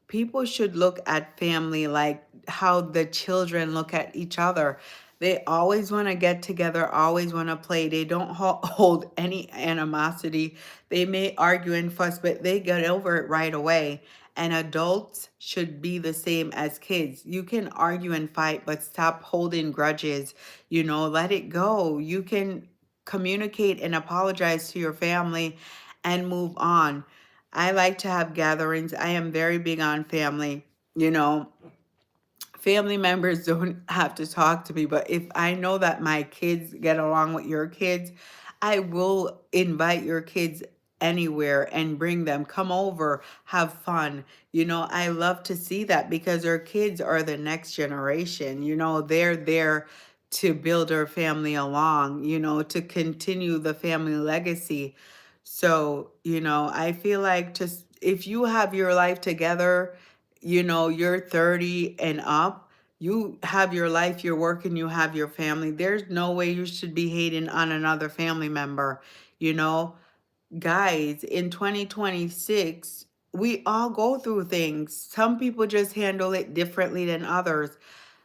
People should look at family like how the children look at each other. They always want to get together, always want to play. They don't hold any animosity. They may argue and fuss, but they get over it right away. And adults should be the same as kids. You can argue and fight, but stop holding grudges. Let it go. You can communicate and apologize to your family and move on. I like to have gatherings. I am very big on family. You know, Family members don't have to talk to me, but if I know that my kids get along with your kids, I will invite your kids anywhere and bring them. Come over, have fun. I love to see that because our kids are the next generation. They're there to build our family along, to continue the family legacy. So, I feel like just if you have your life together, you're 30 and up, you have your life, you're working, you have your family. There's no way you should be hating on another family member. You know, Guys, in 2026, we all go through things. Some people just handle it differently than others.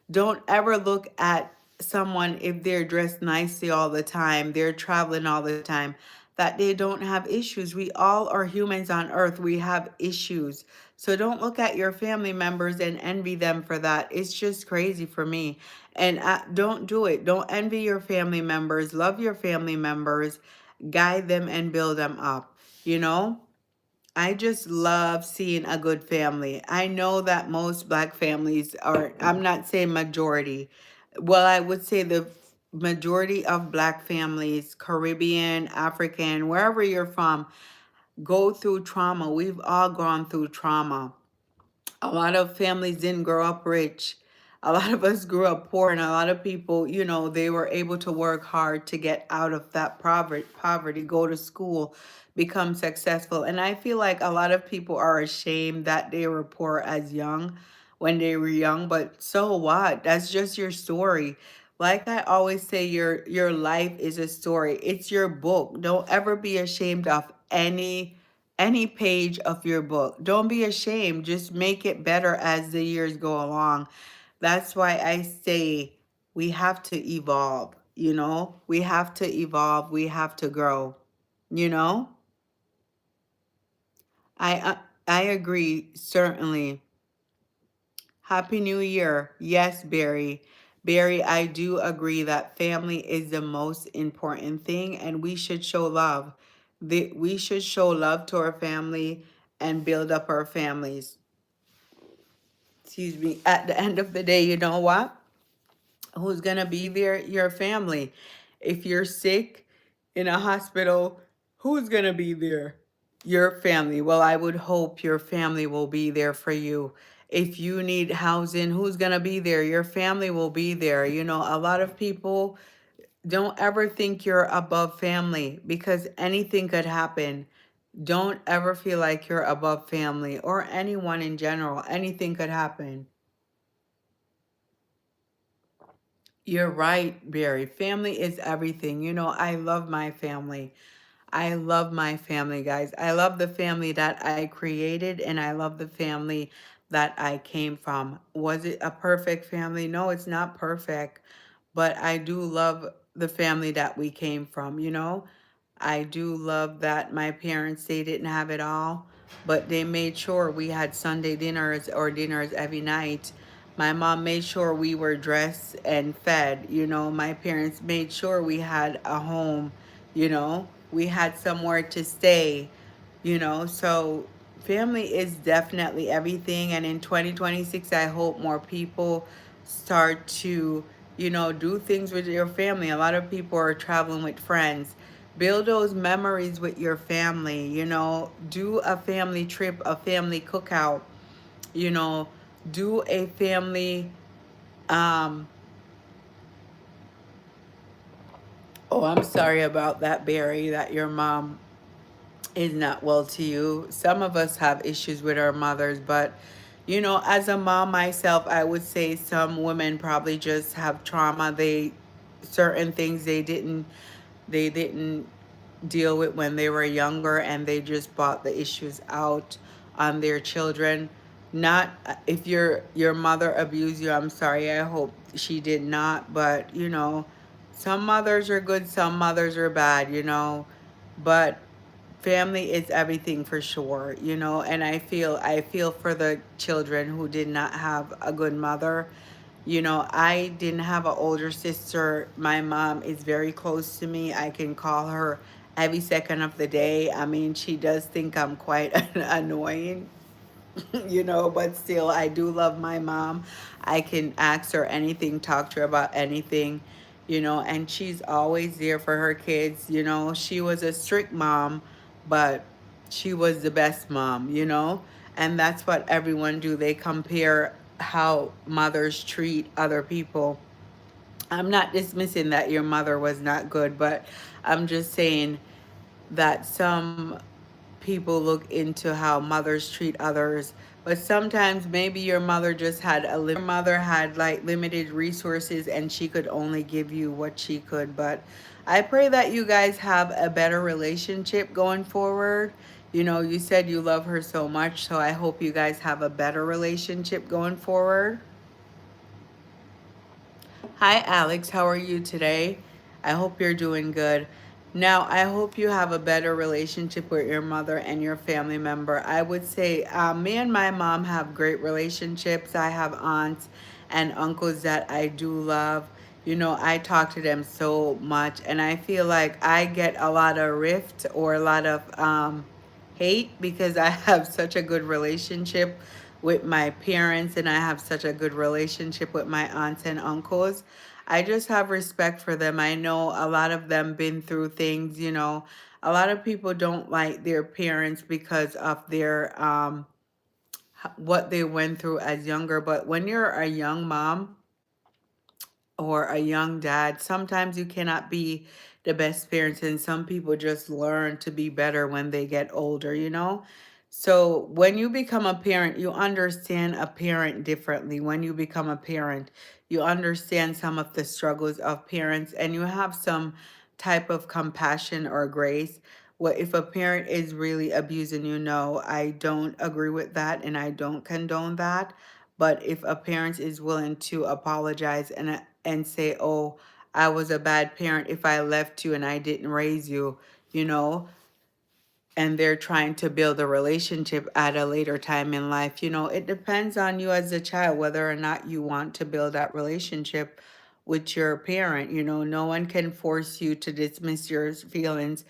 Don't ever look at someone if they're dressed nicely all the time, they're traveling all the time. that they don't have issues. We all are humans on earth. We have issues. So don't look at your family members and envy them for that. It's just crazy for me. And don't do it. Don't envy your family members. Love your family members. Guide them and build them up. You know? I just love seeing a good family. I know that most black families are, I'm not saying majority. Well, I would say the majority of black families, Caribbean, African, wherever you're from, go through trauma. We've all gone through trauma. A lot of families didn't grow up rich. A lot of us grew up poor, and a lot of people, they were able to work hard to get out of that poverty, go to school, become successful. And I feel like a lot of people are ashamed that they were poor as young when they were young, but so what? That's just your story. Like I always say, your life is a story. It's your book. Don't ever be ashamed of any page of your book. Don't be ashamed. Just make it better as the years go along. That's why I say we have to evolve, We have to evolve. We have to grow, you know? I agree, certainly. Happy New Year. Yes, Barry. Barry, I do agree that family is the most important thing and we should show love. We should show love to our family and build up our families. Excuse me. At the end of the day, you know what? Who's going to be there? Your family. If you're sick in a hospital, who's going to be there? Your family. Well, I would hope your family will be there for you. If you need housing, who's going to be there? Your family will be there. A lot of people don't ever think you're above family because anything could happen. Don't ever feel like you're above family or anyone in general. Anything could happen. You're right, Barry. Family is everything. I love my family. I love my family, guys. I love the family that I created and I love the family that I came from. Was it a perfect family? No, it's not perfect, but I do love the family that we came from. I do love that my parents, they didn't have it all, but they made sure we had Sunday dinners or dinners every night. My mom made sure we were dressed and fed. My parents made sure we had a home, we had somewhere to stay, so family is definitely everything. And in 2026, I hope more people start to, do things with your family. A lot of people are traveling with friends. Build those memories with your family, do a family trip, a family cookout, you know, do a family, um, oh, I'm sorry about that, Barry, that your mom is not well to you. Some of us have issues with our mothers, but as a mom myself, I would say some women probably just have trauma. Certain things they didn't deal with when they were younger and they just brought the issues out on their children. Not if your mother abused you, I'm sorry. I hope she did not, but some mothers are good, some mothers are bad, but family is everything for sure, and I feel for the children who did not have a good mother. I didn't have an older sister. My mom is very close to me. I can call her every second of the day. I mean, she does think I'm quite annoying, but still, I do love my mom. I can ask her anything, talk to her about anything, and she's always there for her kids. She was a strict mom, but she was the best mom, and that's what everyone do. They compare how mothers treat other people. I'm not dismissing that your mother was not good, but I'm just saying that some people look into how mothers treat others, but sometimes maybe your mother just had your mother had like limited resources and she could only give you what she could. But I pray that you guys have a better relationship going forward. You said you love her so much, so I hope you guys have a better relationship going forward. Hi, Alex. How are you today? I hope you're doing good. Now, I hope you have a better relationship with your mother and your family member. I would say me and my mom have great relationships. I have aunts and uncles that I do love. You know, I talk to them so much, and I feel like I get a lot of rift or a lot of hate because I have such a good relationship with my parents and I have such a good relationship with my aunts and uncles. I just have respect for them. I know a lot of them been through things, you know. A lot of people don't like their parents because of their what they went through as younger, but when you're a young mom or a young dad, sometimes you cannot be the best parents, and some people just learn to be better when they get older, you know? So when you become a parent, you understand a parent differently. When you become a parent, you understand some of the struggles of parents and you have some type of compassion or grace. What if a parent is really abusing you? No, I don't agree with that and I don't condone that. But if a parent is willing to apologize and say, "Oh, I was a bad parent if I left you and I didn't raise you," you know, and they're trying to build a relationship at a later time in life, you know, it depends on you as a child whether or not you want to build that relationship with your parent. You know, no one can force you to dismiss your feelings.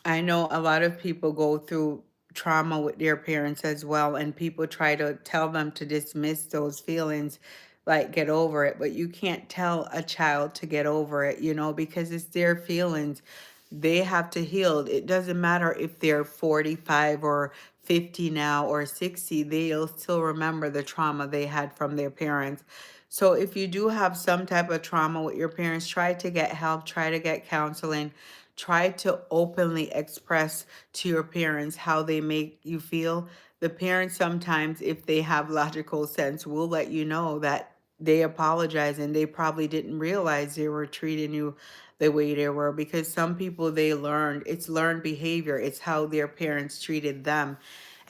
I know a lot of people go through trauma with their parents as well, and people try to tell them to dismiss those feelings, like get over it. But you can't tell a child to get over it, you know, because it's their feelings. They have to heal. It doesn't matter if they're 45 or 50 now or 60, they'll still remember the trauma they had from their parents. So if you do have some type of trauma with your parents, try to get help, try to get counseling, try to openly express to your parents how they make you feel. The parents sometimes, if they have logical sense, will let you know that they apologize and they probably didn't realize they were treating you the way they were, because some people, they learned, it's learned behavior, it's how their parents treated them.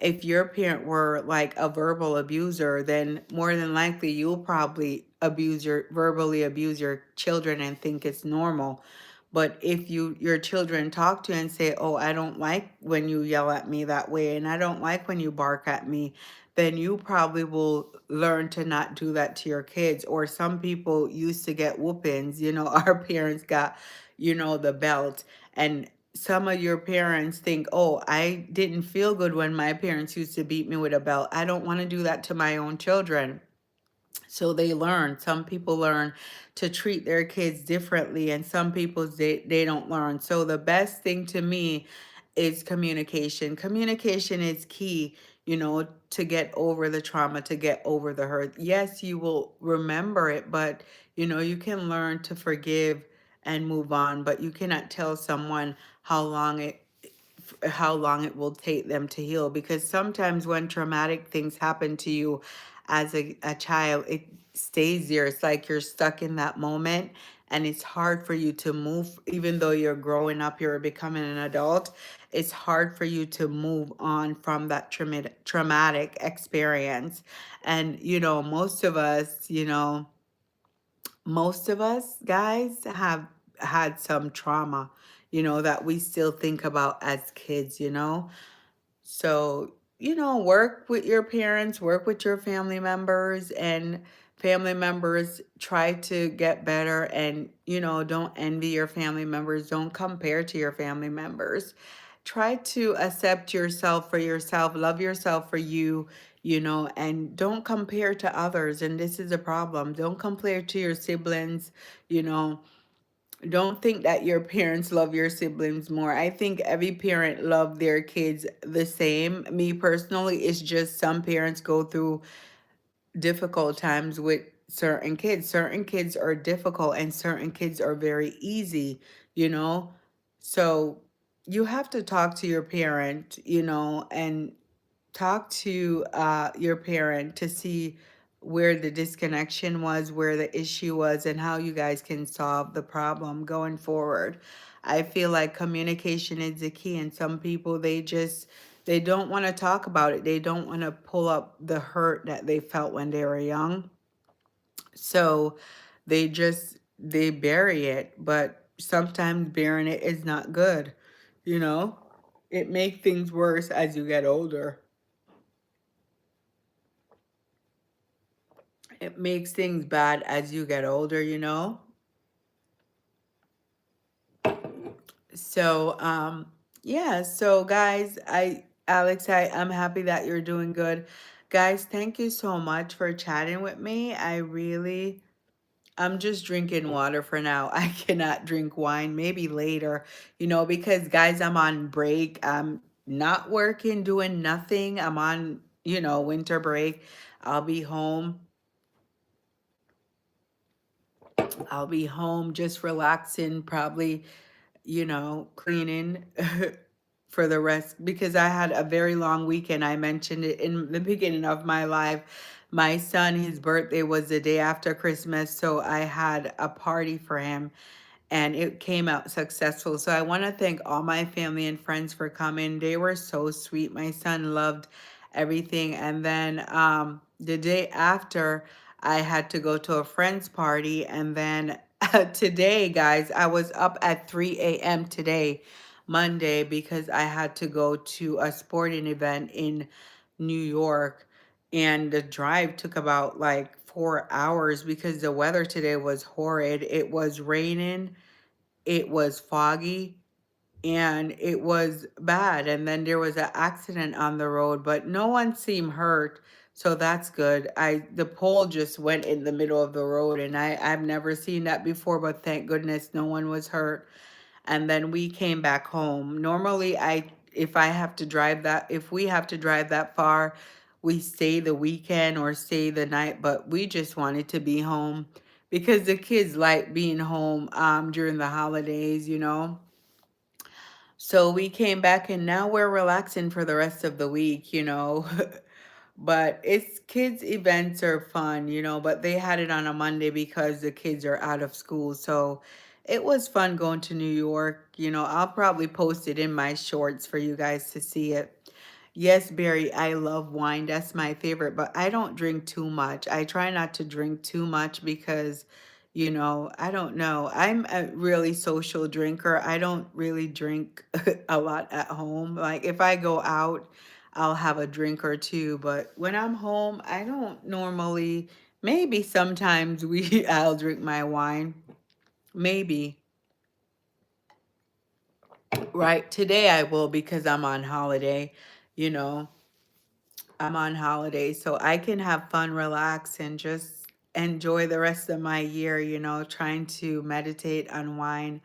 If your parent were like a verbal abuser, then more than likely you'll probably verbally abuse your children and think it's normal. But if your children talk to you and say, "Oh, I don't like when you yell at me that way and I don't like when you bark at me," then you probably will learn to not do that to your kids. Or some people used to get whoopings, you know, our parents got, you know, the belt, and some of your parents think, "Oh, I didn't feel good when my parents used to beat me with a belt. I don't want to do that to my own children." So they learn. Some people learn to treat their kids differently, and some people, they don't learn. So the best thing to me is communication. Communication is key, you know, to get over the trauma, to get over the hurt. Yes, you will remember it, but you know, you can learn to forgive and move on, but you cannot tell someone how long it will take them to heal, because sometimes when traumatic things happen to you as a child, it stays there. It's like you're stuck in that moment and it's hard for you to move. Even though you're growing up, you're becoming an adult, it's hard for you to move on from that traumatic experience. And you know, most of us guys have had some trauma, you know, that we still think about as kids, you know. So, you know, work with your parents, work with your family members, and family members try to get better. And, you know, don't envy your family members, don't compare to your family members. Try to accept yourself, love yourself for you, you know, and don't compare to others. And this is a problem. Don't compare to your siblings, you know. Don't think that your parents love your siblings more. I think every parent love their kids the same. Me personally, it's just some parents go through difficult times with certain kids. Certain kids are difficult and certain kids are very easy, you know? So you have to talk to your parent, you know, and talk to your parent to see where the disconnection was, where the issue was, and how you guys can solve the problem going forward. I feel like communication is the key, and some people, they don't want to talk about it. They don't want to pull up the hurt that they felt when they were young. So they bury it. But sometimes bearing it is not good, you know? It makes things worse as you get older. It makes things bad as you get older, you know? So, yeah, so guys, Alex, I'm happy that you're doing good. Guys, thank you so much for chatting with me. I'm just drinking water for now. I cannot drink wine, maybe later, because guys, I'm on break. I'm not working, doing nothing. I'm on, winter break. I'll be home. I'll be home just relaxing, probably cleaning for the rest because I had a very long weekend. I mentioned it in the beginning of my live. My son, his birthday was the day after Christmas, so I had a party for him and it came out successful. So I want to thank all my family and friends for coming. They were so sweet. My son loved everything. And then the day after, I had to go to a friend's party. And then today, guys, I was up at 3 a.m. today, Monday, because I had to go to a sporting event in New York. And the drive took about like 4 hours because the weather today was horrid. It was raining, it was foggy, and it was bad. And then there was an accident on the road, but no one seemed hurt. So that's good. The pole just went in the middle of the road, and I've never seen that before, but thank goodness no one was hurt. And then we came back home. Normally, if we have to drive that far, we stay the weekend or stay the night, but we just wanted to be home because the kids like being home during the holidays. So we came back and now we're relaxing for the rest of the week. But it's kids events are fun, but they had it on a Monday because the kids are out of school. So it was fun going to New York. I'll probably post it in my shorts for you guys to see it. Yes, Barry, I love wine. That's my favorite, but I don't drink too much. I try not to drink too much because, I don't know. I'm a really social drinker. I don't really drink a lot at home. Like if I go out, I'll have a drink or two, but when I'm home, I don't normally, maybe sometimes I'll drink my wine. Maybe. Right. Today I will because I'm on holiday, you know. I'm on holiday, so I can have fun, relax, and just enjoy the rest of my year, trying to meditate, unwind.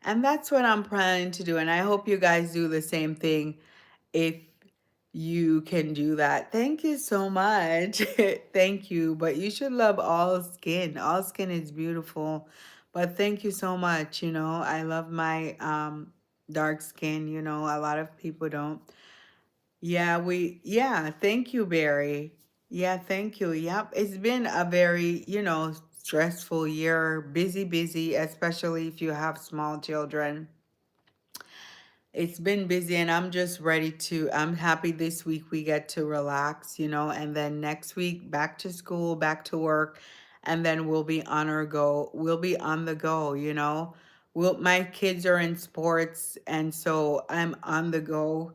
And that's what I'm planning to do. And I hope you guys do the same thing if you can do that. Thank you so much. Thank you. But you should love all skin. All skin is beautiful. But thank you so much. I love my dark skin, a lot of people don't. Yeah, thank you, Barry. Yeah, thank you. Yep. It's been a very, stressful year, busy, busy, especially if you have small children. It's been busy and I'm happy this week we get to relax, and then next week back to school, back to work, and then we'll be on the go. My kids are in sports and so I'm on the go.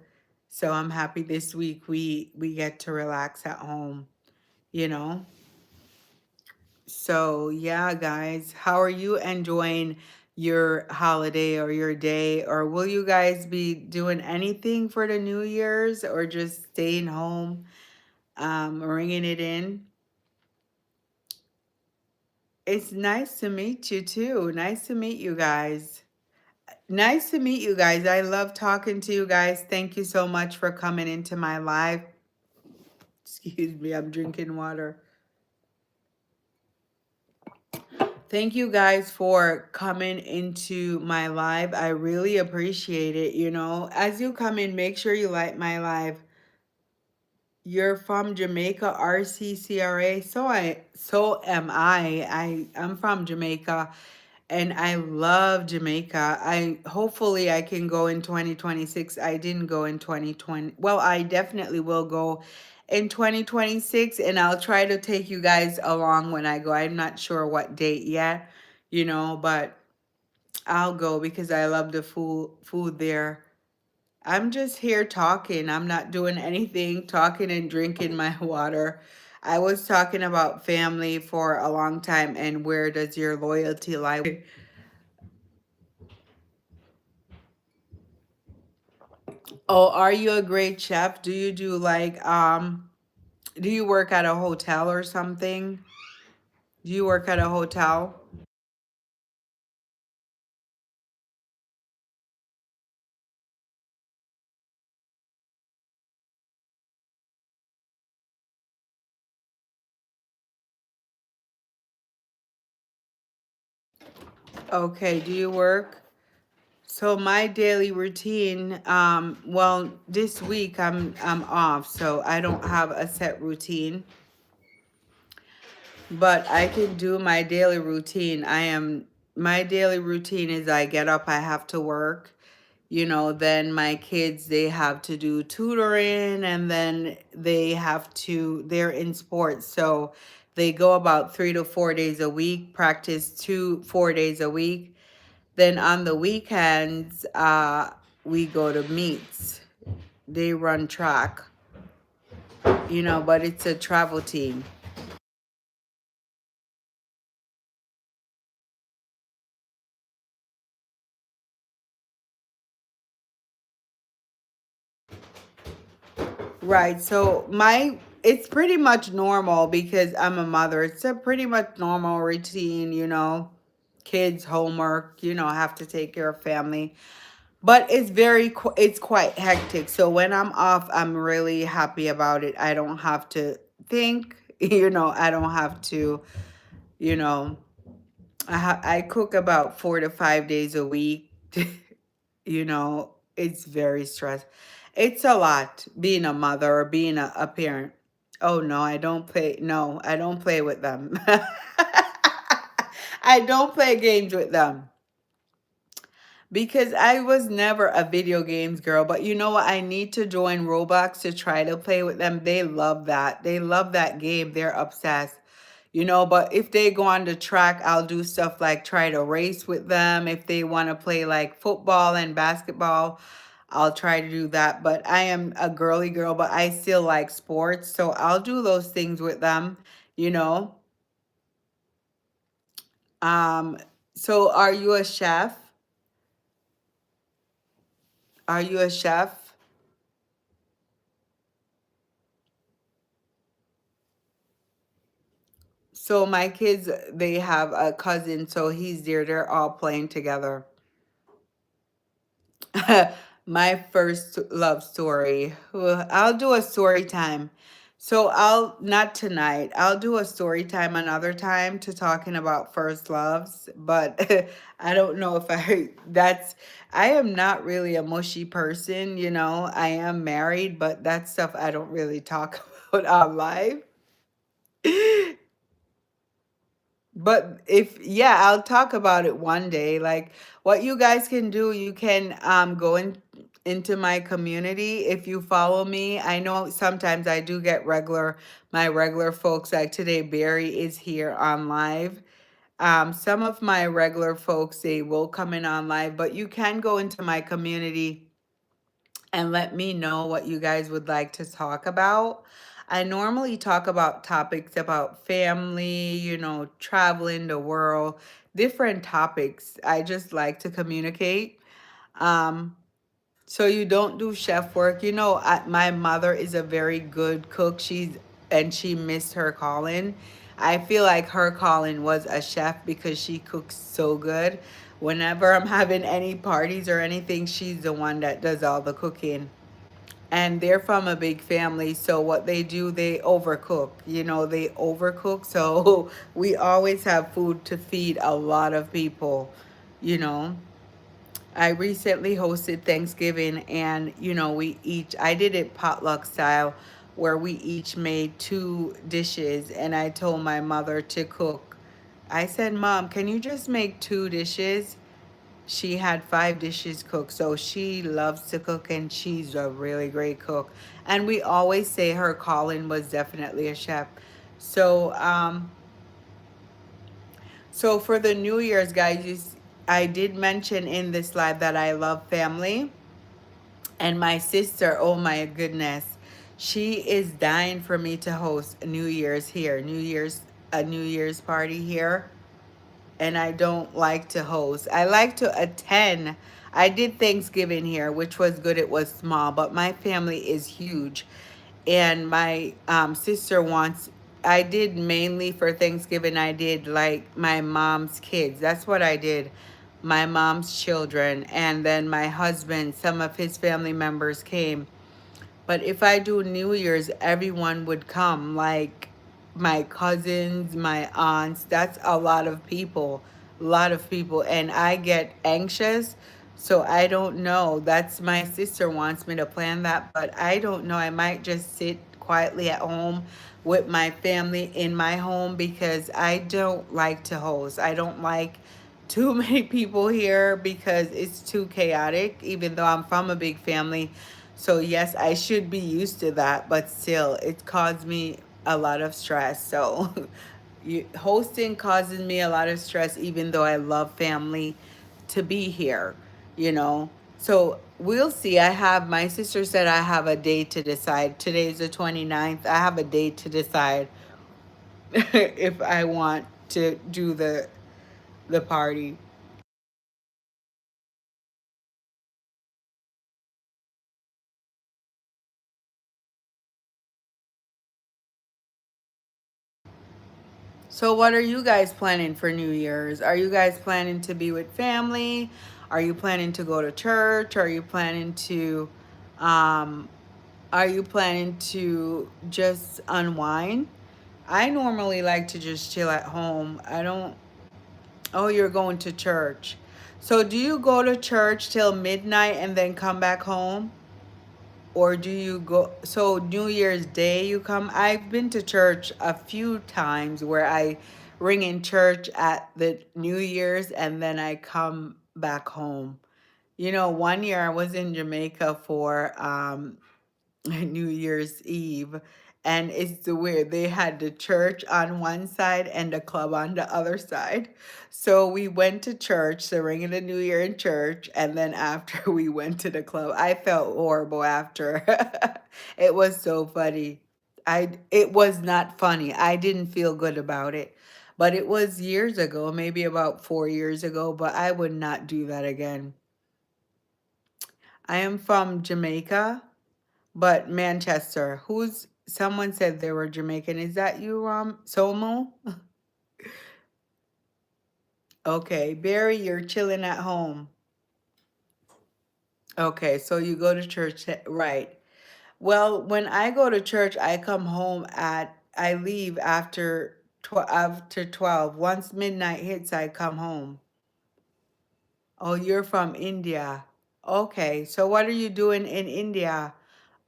So I'm happy this week we get to relax at home, you know. So, yeah, guys, how are you enjoying your holiday or your day? Or will you guys be doing anything for the New Year's or just staying home, ringing it in? It's nice to meet you too. Nice to meet you guys. Nice to meet you guys. I love talking to you guys. Thank you so much for coming into my live. Excuse me, I'm drinking water. Thank you guys for coming into my live. I really appreciate it. As you come in, make sure you like my live. You're from Jamaica, RCCRA. So am I. I'm from Jamaica and I love Jamaica. Hopefully I can go in 2026. I didn't go in 2020. Well, I definitely will go in 2026 and I'll try to take you guys along when I go. I'm not sure what date yet, but I'll go because I love the food there. I'm just here talking. I'm not doing anything, talking and drinking my water. I was talking about family for a long time and where does your loyalty lie? Oh, are you a great chef? Do you do like do you work at a hotel or something? Do you work at a hotel? Okay, do you work? So my daily routine, well, this week I'm off, so I don't have a set routine, but I can do my daily routine. My daily routine is I get up, I have to work, then my kids, they have to do tutoring, and then they're in sports, so they go about 3 to 4 days a week, practice 4 days a week. Then on the weekends, we go to meets. They run track, but it's a travel team. Right. So it's pretty much normal because I'm a mother. It's a pretty much normal routine, kids, homework, have to take care of family. But it's quite hectic. So when I'm off, I'm really happy about it. I don't have to think, I don't have to, you know, I cook about 4 to 5 days a week. It's very stressful. It's a lot being a mother or being a parent. Oh no, I don't play. No, I don't play with them. I don't play games with them because I was never a video games girl. But you know what? I need to join Roblox to try to play with them. They love that. They love that game. They're obsessed. But if they go on the track, I'll do stuff like try to race with them. If they want to play like football and basketball, I'll try to do that. But I am a girly girl, but I still like sports. So I'll do those things with them, you know. Um, so are you a chef? Are you a chef? So my kids, they have a cousin, so he's there. They're all playing together. My first love story. Well, I'll do a story time. So I'll not tonight. I'll do a story time another time to talking about first loves, but I don't know if I am not really a mushy person, I am married, but that stuff I don't really talk about on live. But yeah, I'll talk about it one day. Like what you guys can do, you can go into my community if you follow me. I know sometimes I do get my regular folks like today Barry is here on live. Some of my regular folks they will come in on live, but you can go into my community and let me know what you guys would like to talk about. I normally talk about topics about family, traveling the world, different topics. I just like to communicate. Um, so you don't do chef work. My mother is a very good cook. She missed her calling. I feel like her calling was a chef because she cooks so good. Whenever I'm having any parties or anything, she's the one that does all the cooking. And they're from a big family, so what they do, they overcook. They overcook, so we always have food to feed a lot of people. You know, I recently hosted Thanksgiving, and I did it potluck style, where we each made 2 dishes, and I told my mother to cook. I said, Mom, can you just make 2 dishes? She had 5 dishes cooked, so she loves to cook and she's a really great cook. And we always say her calling was definitely a chef. So, so for the New Year's, guys, I did mention in this live that I love family. And my sister, oh my goodness, she is dying for me to host New Year's here, a New Year's party here. And I don't like to host. I like to attend. I did Thanksgiving here, which was good. It was small, but my family is huge. And my sister wants, I did mainly for Thanksgiving, I did like my mom's kids. That's what I did. My mom's children. And then my husband, some of his family members came. But if I do New Year's, everyone would come, like my cousins, my aunts. That's a lot of people. And I get anxious. So I don't know. That's my sister wants me to plan that, but I don't know. I might just sit quietly at home with my family in my home because I don't like to host. I don't like too many people here because it's too chaotic, even though I'm from a big family. So, yes, I should be used to that, but still, it caused me a lot of stress. So, hosting causes me a lot of stress, even though I love family to be here, you know. So, we'll see. My sister said I have a date to decide. Today's the 29th. I have a date to decide if I want to do the party. So, what are you guys planning for New Year's? Are you guys planning to be with family? Are you planning to go to church? Um, are you planning to just unwind? I normally like to just chill at home. I don't. Oh, you're going to church. So, do you go to church till midnight and then come back home? Or do you go, so New Year's Day you come? I've been to church a few times where I ring in church at the New Year's and then I come back home. You know, one year I was in Jamaica for New Year's Eve. And it's the weird. They had the church on one side and the club on the other side. So we went to church, so ringing the New Year in church, and then after we went to the club. I felt horrible after. It was so funny. It was not funny. I didn't feel good about it. But it was years ago, maybe about 4 years ago, but I would not do that again. I am from Jamaica. But Manchester, who's someone said they were Jamaican. Is that you, Somo? Okay, Barry, you're chilling at home. Okay, so you go to church, right? Well, when I go to church, I leave after 12. Once midnight hits, I come home. Oh, you're from India. Okay, so what are you doing in India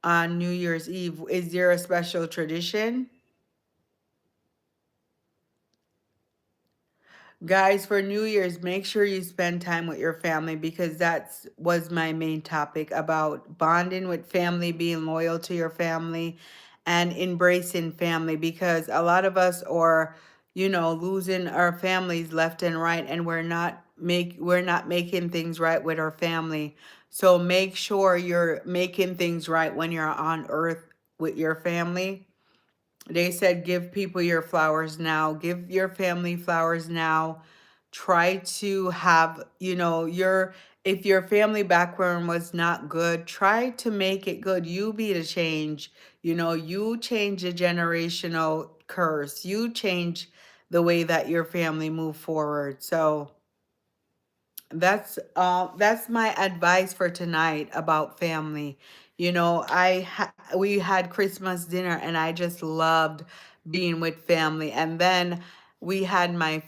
on New Year's Eve? Is there a special tradition? Guys, for New Year's, make sure you spend time with your family because that's was my main topic about bonding with family, being loyal to your family, and embracing family because a lot of us are, losing our families left and right and we're not making things right with our family. So make sure you're making things right when you're on earth with your family. They said give people your flowers now, give your family flowers now. Try to have, if your family background was not good, try to make it good. You be the change. You change the generational curse. You change the way that your family move forward. So that's my advice for tonight about family. We had Christmas dinner and I just loved being with family. And then we had my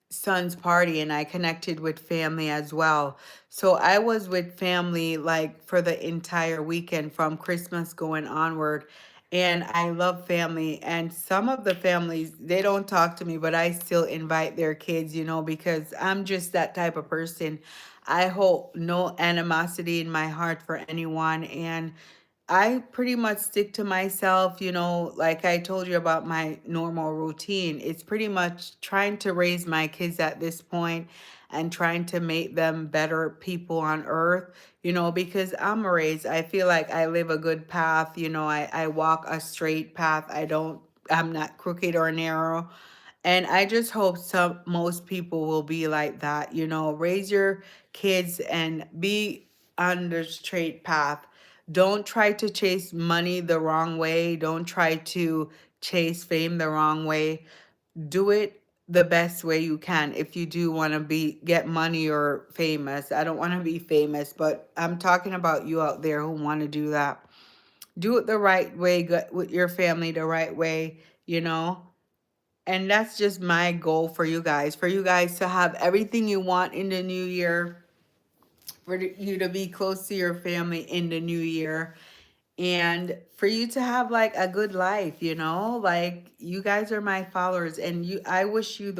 son's party and I connected with family as well. So I was with family like for the entire weekend from Christmas going onward. And I love family. And some of the families, they don't talk to me, but I still invite their kids, because I'm just that type of person. I hold no animosity in my heart for anyone. And I pretty much stick to myself, like I told you about my normal routine. It's pretty much trying to raise my kids at this point and trying to make them better people on earth, because I'm raised. I feel like I live a good path, I walk a straight path. I'm not crooked or narrow. And I just hope most people will be like that, raise your kids and be on the straight path. Don't try to chase money the wrong way. Don't try to chase fame the wrong way. Do it the best way you can if you do want to get money or famous. I don't want to be famous, but I'm talking about you out there who want to do that. Do it the right way, with your family the right way, you know? And that's just my goal for you guys to have everything you want in the new year, for you to be close to your family in the new year, and for you to have like a good life, like you guys are my followers, and I wish you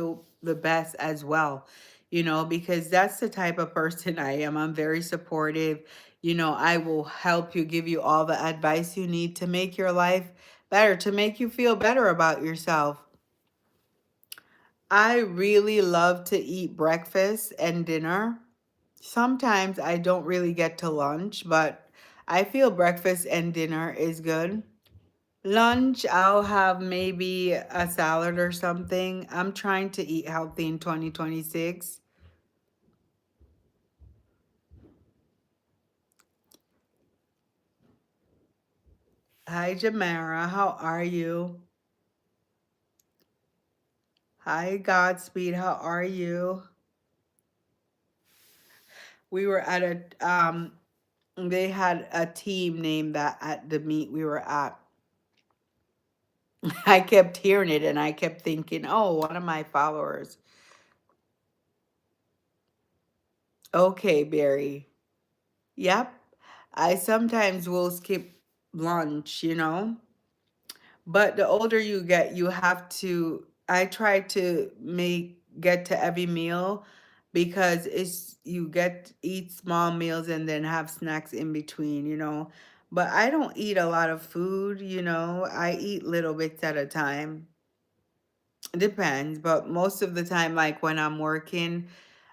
the best as well, because that's the type of person I am. I'm very supportive. I will help you, give you all the advice you need to make your life better, to make you feel better about yourself. I really love to eat breakfast and dinner. Sometimes I don't really get to lunch, but I feel breakfast and dinner is good. Lunch, I'll have maybe a salad or something. I'm trying to eat healthy in 2026. Hi, Jamara. How are you? Hi, Godspeed. How are you? We were at they had a team named that at the meet we were at. I kept hearing it and I kept thinking, oh, one of my followers. Okay, Barry. Yep. I sometimes will skip lunch, but the older you get, I try to get to every meal, because you eat small meals and then have snacks in between, But I don't eat a lot of food, I eat little bits at a time. Depends, but most of the time, like when I'm working,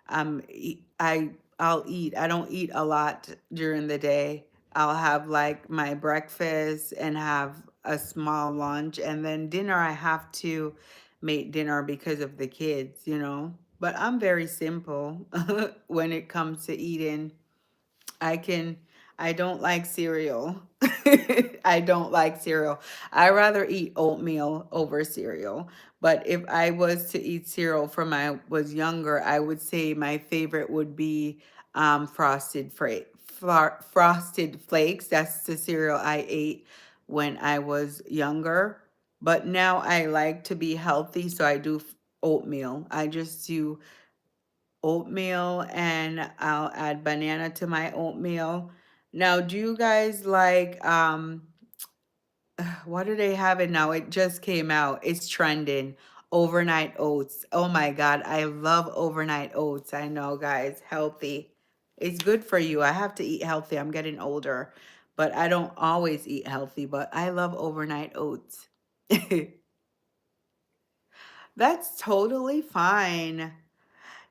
I'll eat. I don't eat a lot during the day. I'll have like my breakfast and have a small lunch, and then dinner I have to make dinner because of the kids, But I'm very simple when it comes to eating. I can I don't like cereal. I don't like cereal. I rather eat oatmeal over cereal. But if I was to eat cereal from I was younger, I would say my favorite would be frosted flakes. That's the cereal I ate when I was younger. But now I like to be healthy, so I do oatmeal. I just do oatmeal and I'll add banana to my oatmeal. Now, do you guys like what do they have it now? It just came out. It's trending. Overnight oats. Oh my God, I love overnight oats. I know, guys, healthy. It's good for you. I have to eat healthy. I'm getting older, but I don't always eat healthy, but I love overnight oats. That's totally fine.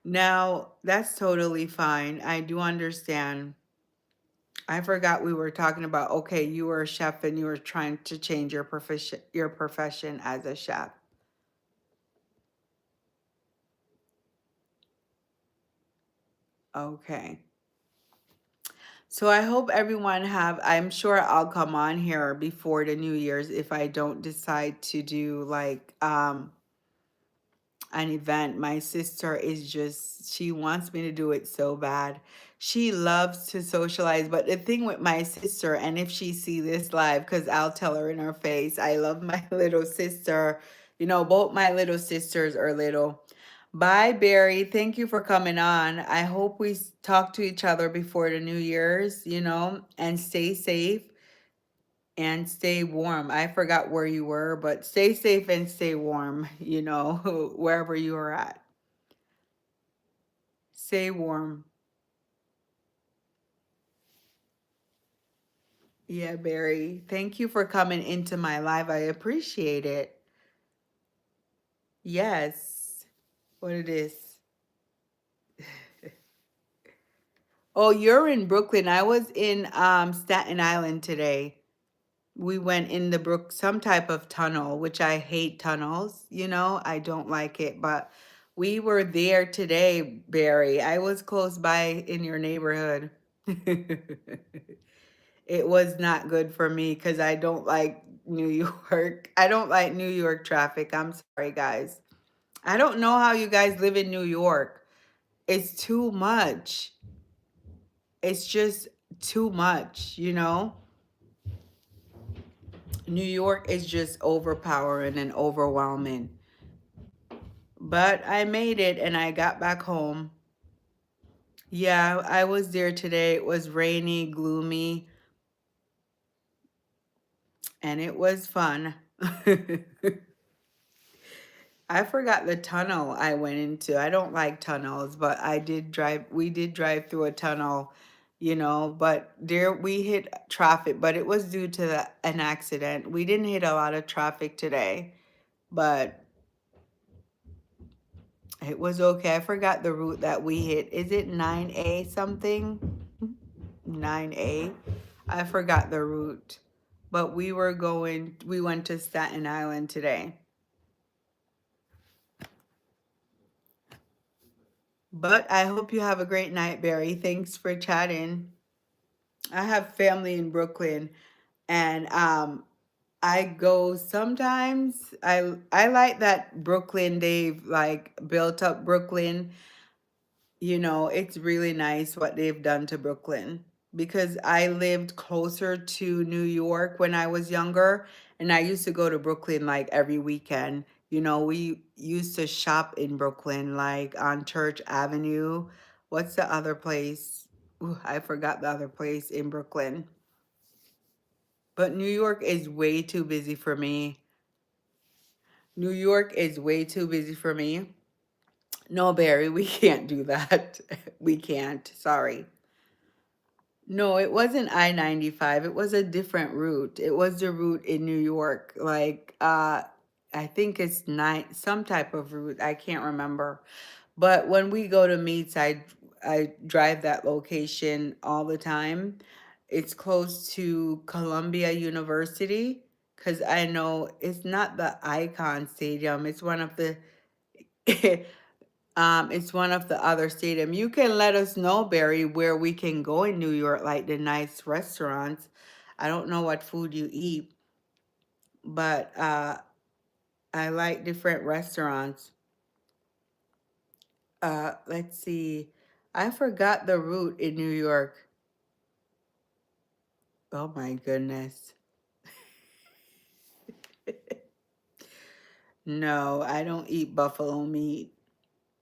Now, that's totally fine. I do understand. I forgot we were talking about, okay, you were a chef and you were trying to change your profession as a chef. Okay. So I hope everyone I'm sure I'll come on here before the New Year's if I don't decide to do like an event. My sister she wants me to do it so bad. She loves to socialize, but the thing with my sister, and if she see this live, because I'll tell her in her face, I love my little sister. Both my little sisters are little. Bye, Barry. Thank you for coming on. I hope we talk to each other before the New Year's, and stay safe and stay warm. I forgot where you were, but stay safe and stay warm, wherever you are at. Stay warm. Yeah, Barry. Thank you for coming into my live. I appreciate it. Yes. What it is. Oh, you're in Brooklyn. I was in Staten Island today. We went in the brook some type of tunnel, which I hate tunnels, I don't like it, but we were there today, Barry. I was close by in your neighborhood. It was not good for me because I don't like New York. I don't like New York traffic. I'm sorry, guys. I don't know how you guys live in New York. It's too much. It's just too much. New York is just overpowering and overwhelming. But I made it and I got back home. Yeah, I was there today. It was rainy, gloomy, and it was fun. I forgot the tunnel I went into. I don't like tunnels, but we did drive through a tunnel, but there we hit traffic, but it was due to an accident. We didn't hit a lot of traffic today, but it was okay. I forgot the route that we hit. Is it 9A something? 9A? I forgot the route. But we went to Staten Island today. But I hope you have a great night, Barry. Thanks for chatting. I have family in Brooklyn and I go sometimes. I like that Brooklyn, they've like built up Brooklyn. It's really nice what they've done to Brooklyn because I lived closer to New York when I was younger and I used to go to Brooklyn like every weekend. We used to shop in Brooklyn like on Church Avenue. What's the other place? Ooh, I forgot the other place in Brooklyn. But New York is way too busy for me. New York is way too busy for me. No, Barry, we can't do that. We can't. Sorry. No, it wasn't I-95. It was a different route. It was the route in New York. Like, I think it's some type of route. I can't remember. But when we go to meets, I drive that location all the time. It's close to Columbia University because I know it's not the Icon Stadium. It's one of the it's one of the other stadium. You can let us know, Barry, where we can go in New York, like the nice restaurants. I don't know what food you eat, but I like different restaurants. Let's see. I forgot the route in New York. Oh my goodness. No, I don't eat buffalo meat.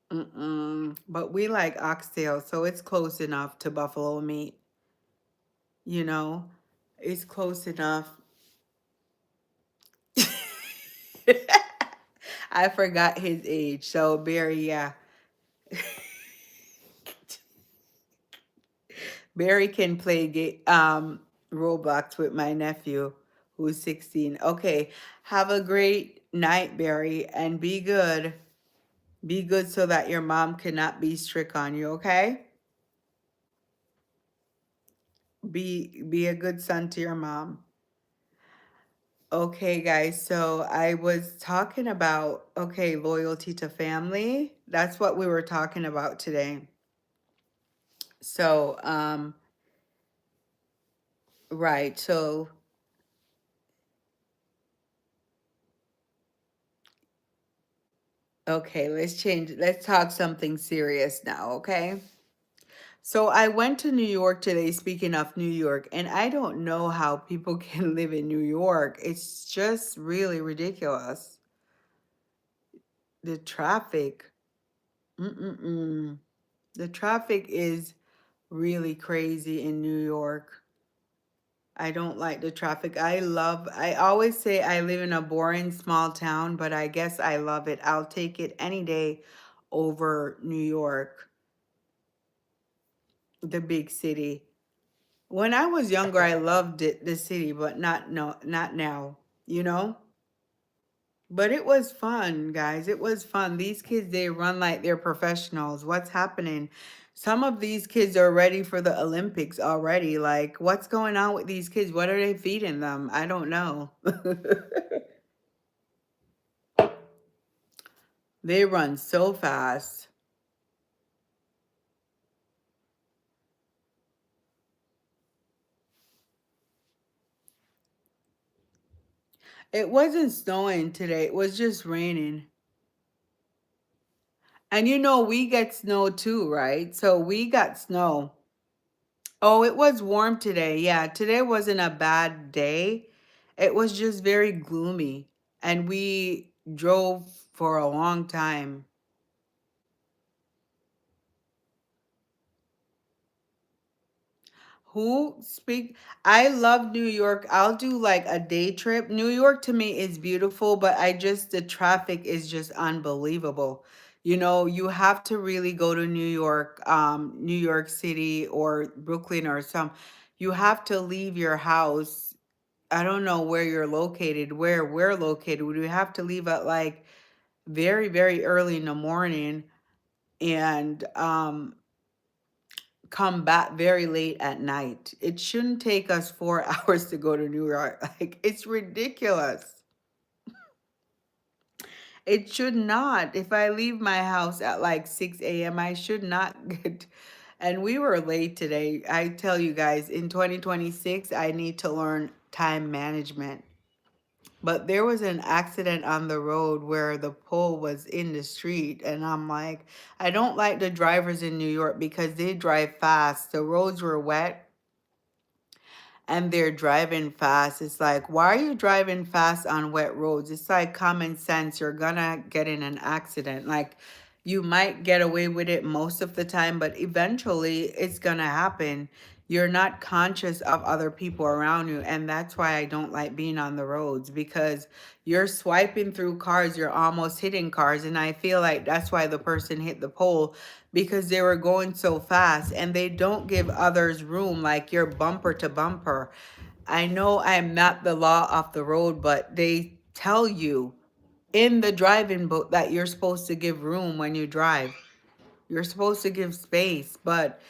Mm-mm. But we like oxtail, so it's close enough to buffalo meat. You know, it's close enough. I forgot his age. So Barry, yeah. Barry can play Roblox with my nephew who's 16. Okay. Have a great night, Barry, and be good. Be good so that your mom cannot be strict on you, okay? Be a good son to your mom. Okay, guys. So I was talking about loyalty to family. That's what we were talking about today. So, right. So, okay, let's change. Let's talk something serious now, okay? So I went to New York today, speaking of New York, and I don't know how people can live in New York. It's just really ridiculous. The traffic. Mm-mm-mm. The traffic is really crazy in New York. I don't like the traffic. I always say I live in a boring small town, but I guess I love it. I'll take it any day over New York, the big city. When I was younger, I loved it, the city, but not no, not now, you know? But it was fun, guys. It was fun. These kids, they run like they're professionals. What's happening? Some of these kids are ready for the Olympics already. Like, what's going on with these kids? What are they feeding them? I don't know. They run so fast. It wasn't snowing today. It was just raining. And you know, we get snow too, right? So we got snow. Oh, it was warm today. Yeah, today wasn't a bad day. It was just very gloomy. And we drove for a long time. Who speak? I love New York. I'll do like a day trip. New York to me is beautiful, but the traffic is just unbelievable. You know, you have to really go to New York City or Brooklyn or some. You have to leave your house. I don't know where you're located, where we're located. We have to leave at like very, very early in the morning and come back very late at night. It shouldn't take us 4 hours to go to New York. Like, it's ridiculous. It should not. If I leave my house at like 6 a.m., I should not get. And we were late today. I tell you guys, in 2026, I need to learn time management. But there was an accident on the road where the pole was in the street. And I'm like, I don't like the drivers in New York because they drive fast. The roads were wet and they're driving fast. It's like, why are you driving fast on wet roads? It's like common sense. You're gonna get in an accident. Like, you might get away with it most of the time, but eventually it's gonna happen. You're not conscious of other people around you. And that's why I don't like being on the roads because you're swiping through cars, you're almost hitting cars. And I feel like that's why the person hit the pole because they were going so fast and they don't give others room, like you're bumper to bumper. I know I'm not the law of the road, but they tell you in the driving book that you're supposed to give room when you drive. You're supposed to give space, but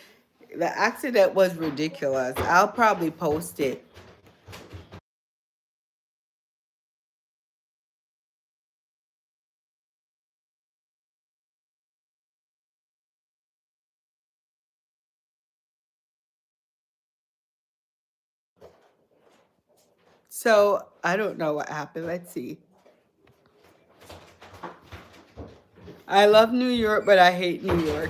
the accident was ridiculous. I'll probably post it. So I don't know what happened. Let's see. I love New York, but I hate New York.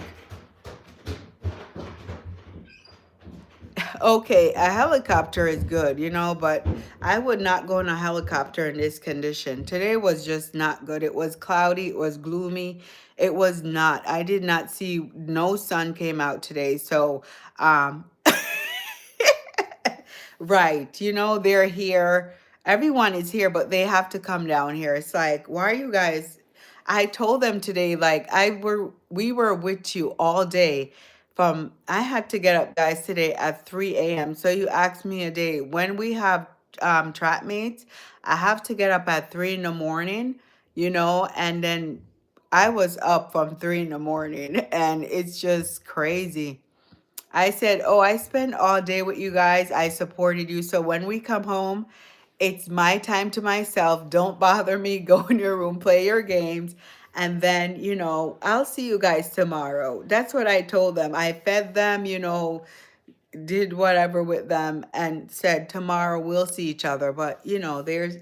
Okay, a helicopter is good, you know, but I would not go in a helicopter in this condition. Today was just not good. It was cloudy, it was gloomy. It was not. I did not see no sun came out today. So, um right, you know, they're here. Everyone is here, but they have to come down here. It's like, why are you guys? I told them today, like we were with you all day. From I had to get up, guys, today at 3 a.m. So you asked me a day when we have track mates, I have to get up at 3 in the morning, you know, and then I was up from 3 in the morning, and it's just crazy. I said, "Oh, I spent all day with you guys. I supported you. So when we come home, it's my time to myself. Don't bother me. Go in your room, play your games. And then, you know, I'll see you guys tomorrow." That's what I told them. I fed them, you know, did whatever with them and said, "Tomorrow we'll see each other." But, you know, there's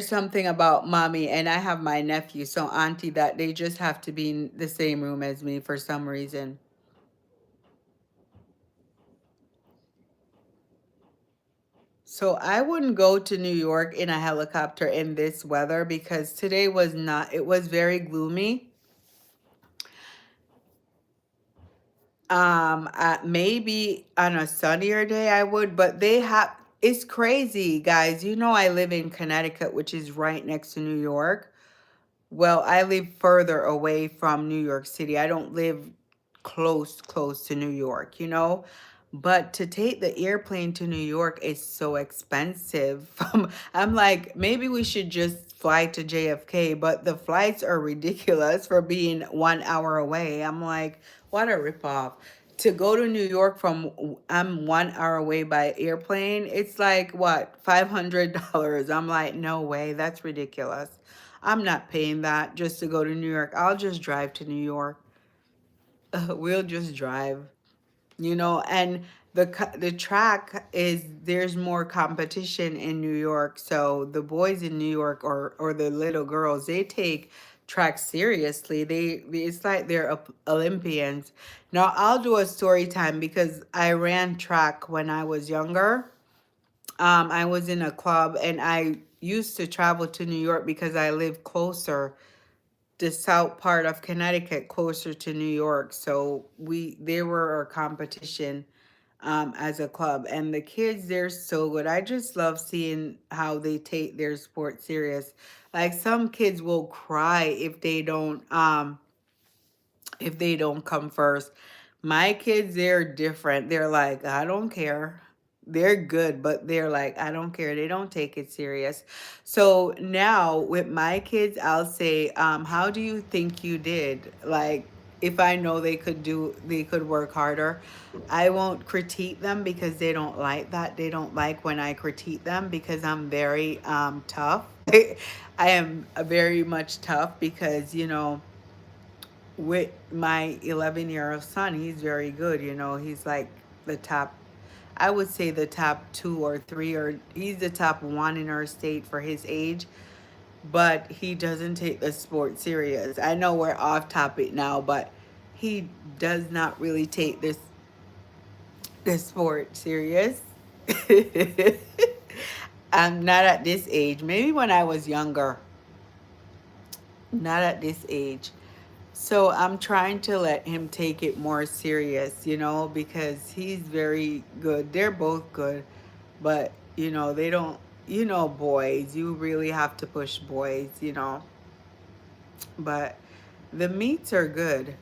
something about mommy and I have my nephew, so auntie, that they just have to be in the same room as me for some reason. So I wouldn't go to New York in a helicopter in this weather because today was not, it was very gloomy. Maybe on a sunnier day I would, but it's crazy, guys. You know, I live in Connecticut, which is right next to New York. Well, I live further away from New York City. I don't live close to New York, you know? But to take the airplane to New York is so expensive. I'm like, maybe we should just fly to JFK, but the flights are ridiculous for being 1 hour away. I'm like, what a ripoff. To go to New York from I'm 1 hour away by airplane, it's like what, $500. I'm like, no way, that's ridiculous. I'm not paying that just to go to New York. I'll just drive to New York. We'll just drive, and the track is, there's more competition in New York, so the boys in New York, or the little girls, they take track seriously. It's like they're Olympians. Now I'll do a story time because I ran track when I was younger. I was in a club and I used to travel to New York because I live closer, the south part of Connecticut, closer to New York. So they were our competition, as a club. And the kids, they're so good. I just love seeing how they take their sport serious. Like some kids will cry if they don't come first. My kids, they're different. They're like, I don't care. They're good, but they're like, I don't care. They don't take it serious. So now with my kids, I'll say, how do you think you did? Like, if I know they could work harder, I won't critique them because they don't like that. They don't like when I critique them because I'm very tough. I am very much tough because, with my 11-year-old son, he's very good. He's like the top, I would say the top two or three, or he's the top one in our state for his age, but he doesn't take the sport serious. I know we're off topic now, but he does not really take this sport serious. I'm not at this age. Maybe when I was younger, not at this age. So I'm trying to let him take it more serious, because he's very good. They're both good, but they don't, boys, you really have to push boys. But the meets are good.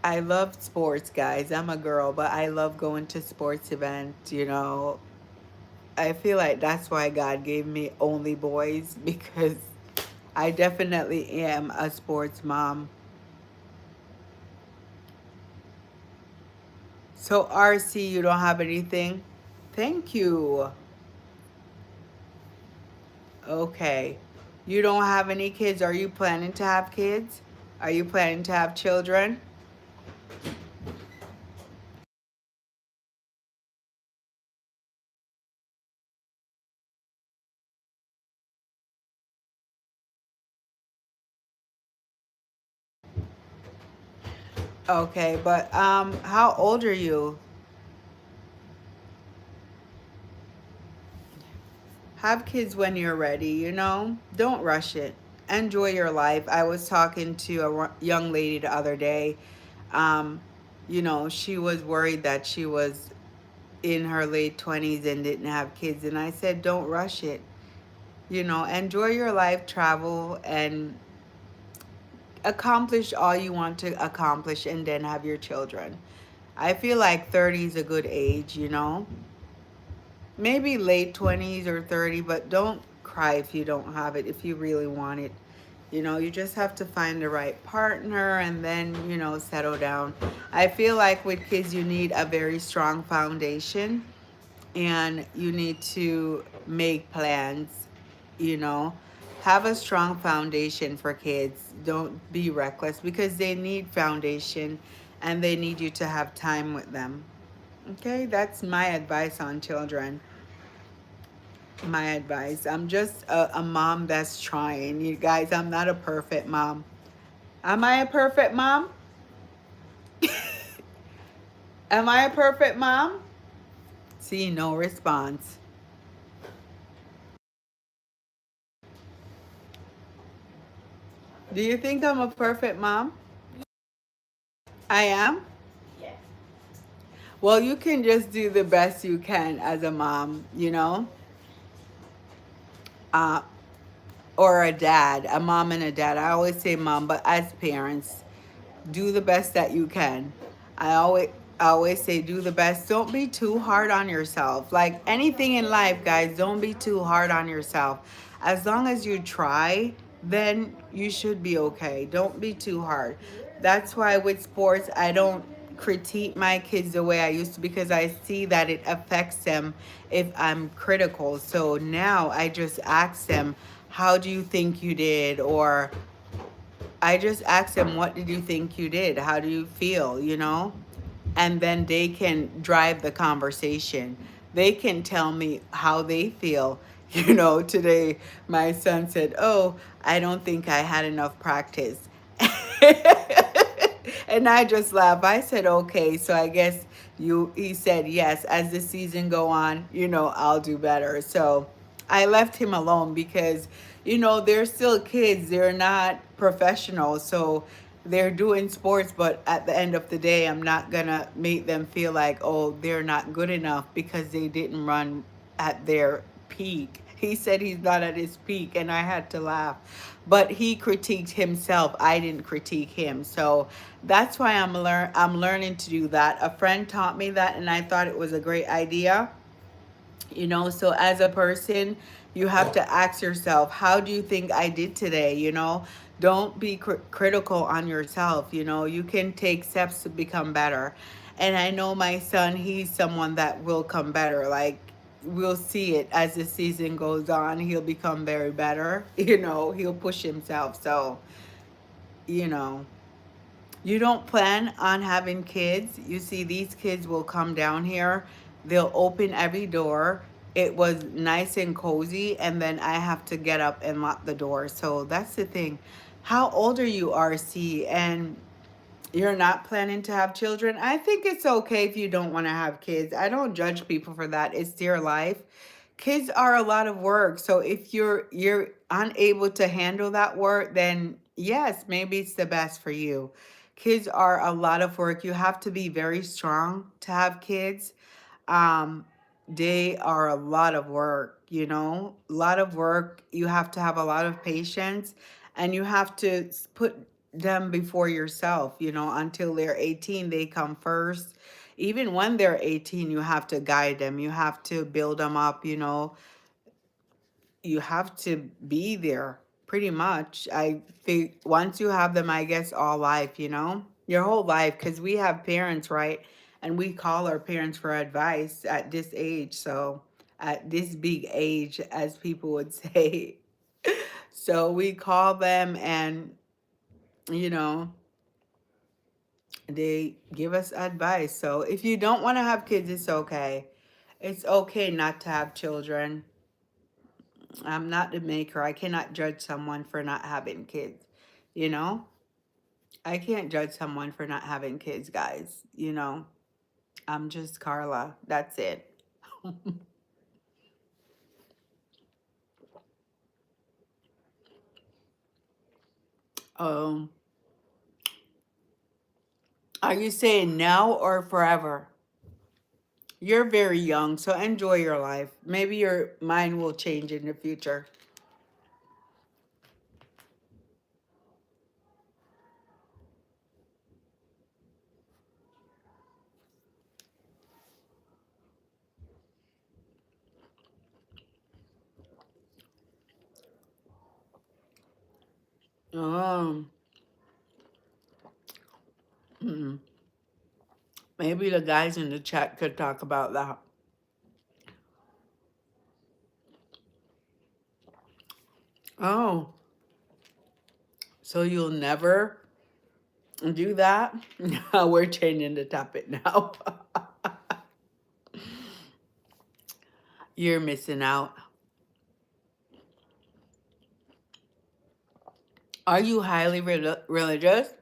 I love sports, guys. I'm a girl, but I love going to sports events. I feel like that's why God gave me only boys because I definitely am a sports mom. So, RC, you don't have anything? Thank you. Okay. You don't have any kids. Are you planning to have kids? Are you planning to have children? Okay, but how old are you? Have kids when you're ready. Don't rush it. Enjoy your life. I was talking to a young lady the other day. Um, she was worried that she was in her late 20s and didn't have kids, and I said, "Don't rush it. Enjoy your life, travel, and accomplish all you want to accomplish, and then have your children." I feel like 30 is a good age. Maybe late 20s or 30, but don't cry if you don't have it, if you really want it. You just have to find the right partner and then, settle down. I feel like with kids, you need a very strong foundation and you need to make plans, you know. Have a strong foundation for kids. Don't be reckless because they need foundation and they need you to have time with them. Okay, that's my advice on children. My advice. I'm just a mom that's trying. You guys, I'm not a perfect mom. Am I a perfect mom? Am I a perfect mom? See, no response. Do you think I'm a perfect mom? I am? Well, you can just do the best you can as a mom, uh, or a dad, a mom and a dad. I always say mom, but as parents, do the best that you can. I always I always say do the best. Don't be too hard on yourself. Like anything in life, guys, don't be too hard on yourself. As long as you try, then you should be okay. Don't be too hard. That's why with sports, I don't critique my kids the way I used to, because I see that it affects them if I'm critical. So now I just ask them, how do you think you did? Or I just ask them, what did you think you did? How do you feel? And then they can drive the conversation. They can tell me how they feel. Today my son said, "Oh, I don't think I had enough practice." And I just laughed. I said, "Okay, so I guess he said, yes, as the season go on, I'll do better." So I left him alone because, they're still kids. They're not professionals. So they're doing sports, but at the end of the day, I'm not gonna make them feel like, oh, they're not good enough because they didn't run at their peak. He said he's not at his peak, and I had to laugh. But he critiqued himself. I didn't critique him. So that's why I'm learning to do that. A friend taught me that, and I thought it was a great idea. So as a person, you have to ask yourself, how do you think I did today? Don't be critical on yourself. You can take steps to become better. And I know my son, he's someone that will come better. Like, we'll see it as the season goes on. He'll become very better. He'll push himself. So, you know you don't plan on having kids. You see, these kids will come down here, they'll open every door. It was nice and cozy, and then I have to get up and lock the door. So that's the thing. How old are you, RC? And you're not planning to have children? I think it's okay if you don't want to have kids. I don't judge people for that. It's their life. Kids are a lot of work. So if you're unable to handle that work, then yes, maybe it's the best for you. Kids are a lot of work. You have to be very strong to have kids. um they are a lot of work, a lot of work. You have to have a lot of patience, and you have to put them before yourself, until they're 18. They come first. Even when they're 18, you have to guide them, you have to build them up. You have to be there pretty much. I think once you have them, I guess all life, your whole life, because we have parents, right? And we call our parents for advice at this age. So, at this big age, as people would say. So, we call them, and, you know, they give us advice. So, if you don't want to have kids, it's okay. It's okay not to have children. I'm not the maker. I cannot judge someone for not having kids. You know, I can't judge someone for not having kids, guys. I'm just Carla. That's it. um, are you saying now or forever? You're very young, so enjoy your life. Maybe your mind will change in the future. Um, mm, maybe the guys in the chat could talk about that. Oh, so you'll never do that? We're changing the topic now. You're missing out. Are you highly religious?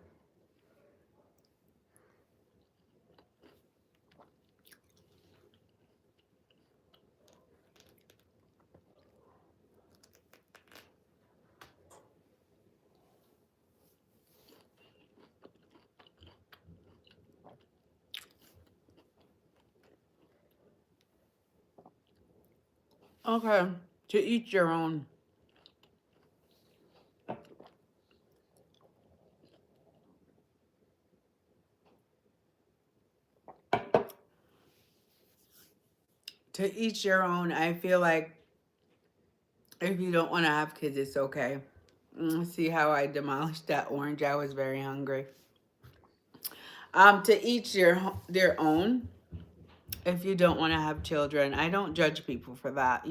Okay, to each your own. To each their own. I feel like if you don't want to have kids, it's okay. See how I demolished that orange? I was very hungry. To each their own. If you don't want to have children, I don't judge people for that.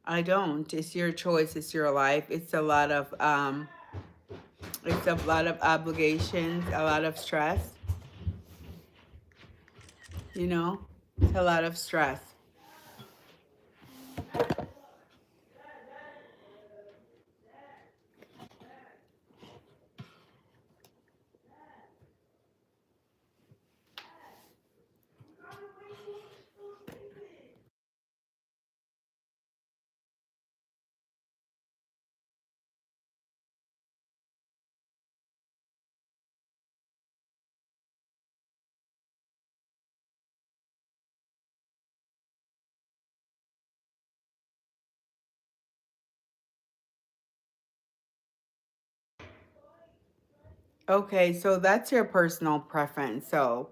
I don't. It's your choice. It's your life. It's a lot of obligations, a lot of stress. You know, it's a lot of stress. Okay, so that's your personal preference. So,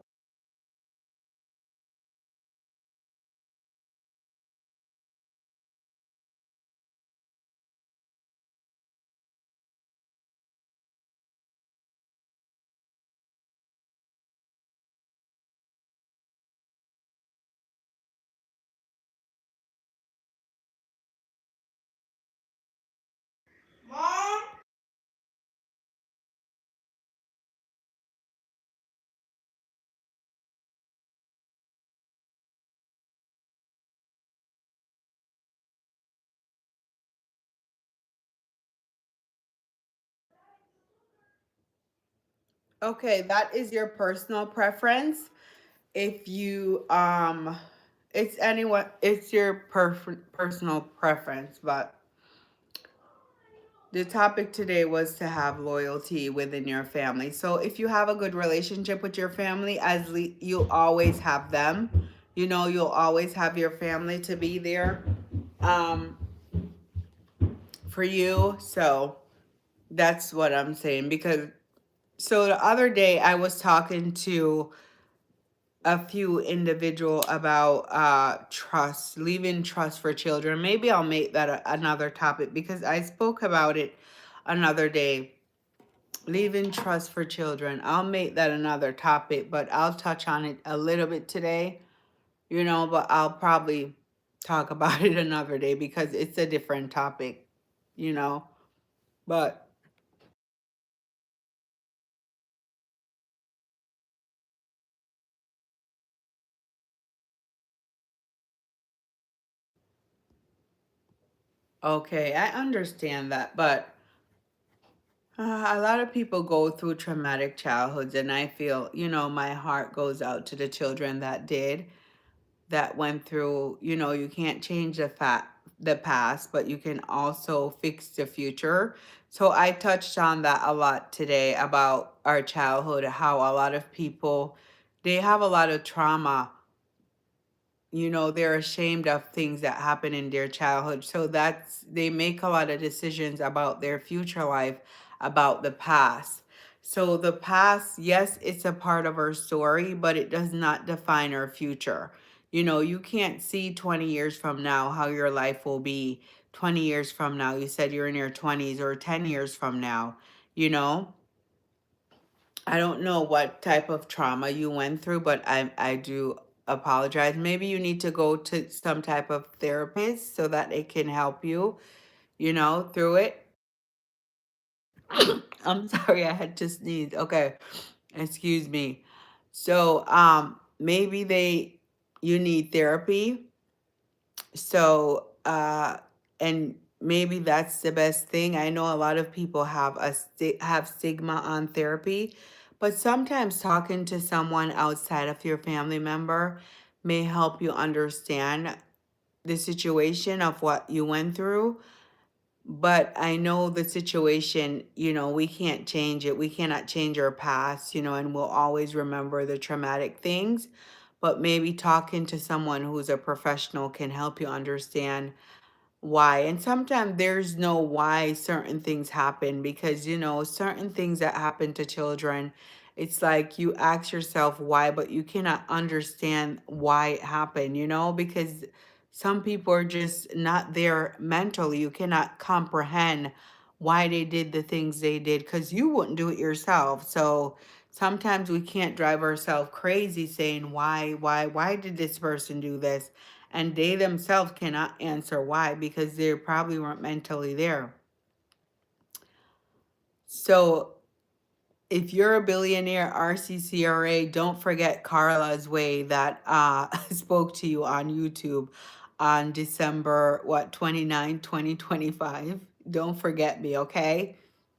okay, that is your personal preference. If you it's your personal preference, but the topic today was to have loyalty within your family. So if you have a good relationship with your family, you'll always have them. You'll always have your family to be there um, for you. So that's what I'm saying. So the other day I was talking to a few individual about trust, leaving trust for children. Maybe I'll make that another topic because I spoke about it another day. Leaving trust for children. I'll make that another topic, but I'll touch on it a little bit today, but I'll probably talk about it another day because it's a different topic, you know. But okay, I understand that, but a lot of people go through traumatic childhoods, and I feel, my heart goes out to the children that went through. You can't change the past, but you can also fix the future. So I touched on that a lot today about our childhood, how a lot of people they have a lot of trauma. They're ashamed of things that happen in their childhood. So they make a lot of decisions about their future life, about the past. So the past, yes, it's a part of our story, but it does not define our future. You can't see 20 years from now how your life will be 20 years from now. You said you're in your 20s, or 10 years from now, you know? I don't know what type of trauma you went through, but I do apologize. Maybe you need to go to some type of therapist so that it can help you, through it. I'm sorry, I had to sneeze. Okay, excuse me. So, maybe you need therapy. So, and maybe that's the best thing. I know a lot of people have stigma on therapy, but sometimes talking to someone outside of your family member may help you understand the situation of what you went through. But I know the situation, we can't change it. We cannot change our past, and we'll always remember the traumatic things. But maybe talking to someone who's a professional can help you understand why. And sometimes there's no why certain things happen because, certain things that happen to children, it's like you ask yourself why, but you cannot understand why it happened, because some people are just not there mentally. You cannot comprehend why they did the things they did because you wouldn't do it yourself. So sometimes we can't drive ourselves crazy saying, why did this person do this? And they themselves cannot answer why because they probably weren't mentally there. So if you're a billionaire RCCRA, don't forget Carla's Way that spoke to you on YouTube on December, 2025. Don't forget me, okay?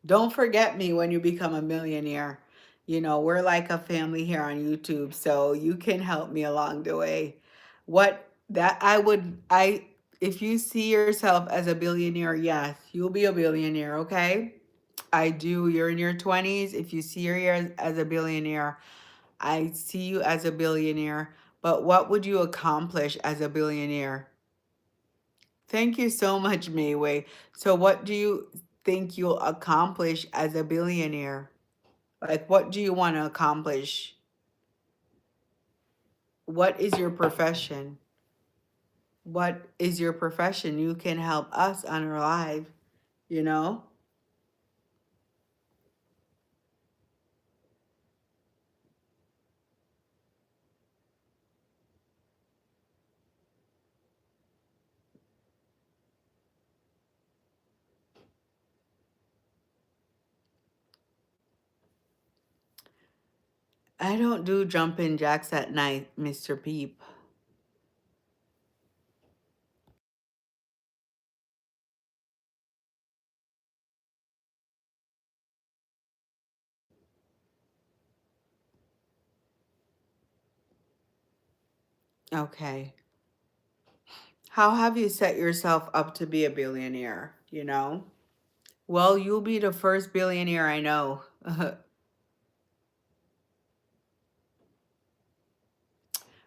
Don't forget me when you become a millionaire. We're like a family here on YouTube, so you can help me along the way. What that I if you see yourself as a billionaire, yes, you'll be a billionaire, okay? I do. You're in your 20s. If you see her as a billionaire, I see you as a billionaire. But what would you accomplish as a billionaire? Thank you so much, Mayway. So, what do you think you'll accomplish as a billionaire? Like, what do you want to accomplish? What is your profession? What is your profession? You can help us on our live, you know? I don't do jumping jacks at night, Mr. Peep. Okay. How have you set yourself up to be a billionaire? Well, you'll be the first billionaire I know.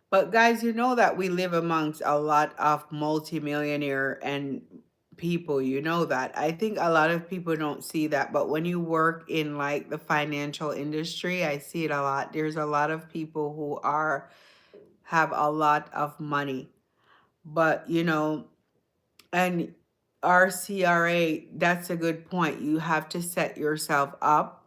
But guys, you know that we live amongst a lot of multimillionaire and people, you know that. I think a lot of people don't see that, but when you work in like the financial industry, I see it a lot. There's a lot of people who are have a lot of money. But, and RCRA, that's a good point. You have to set yourself up.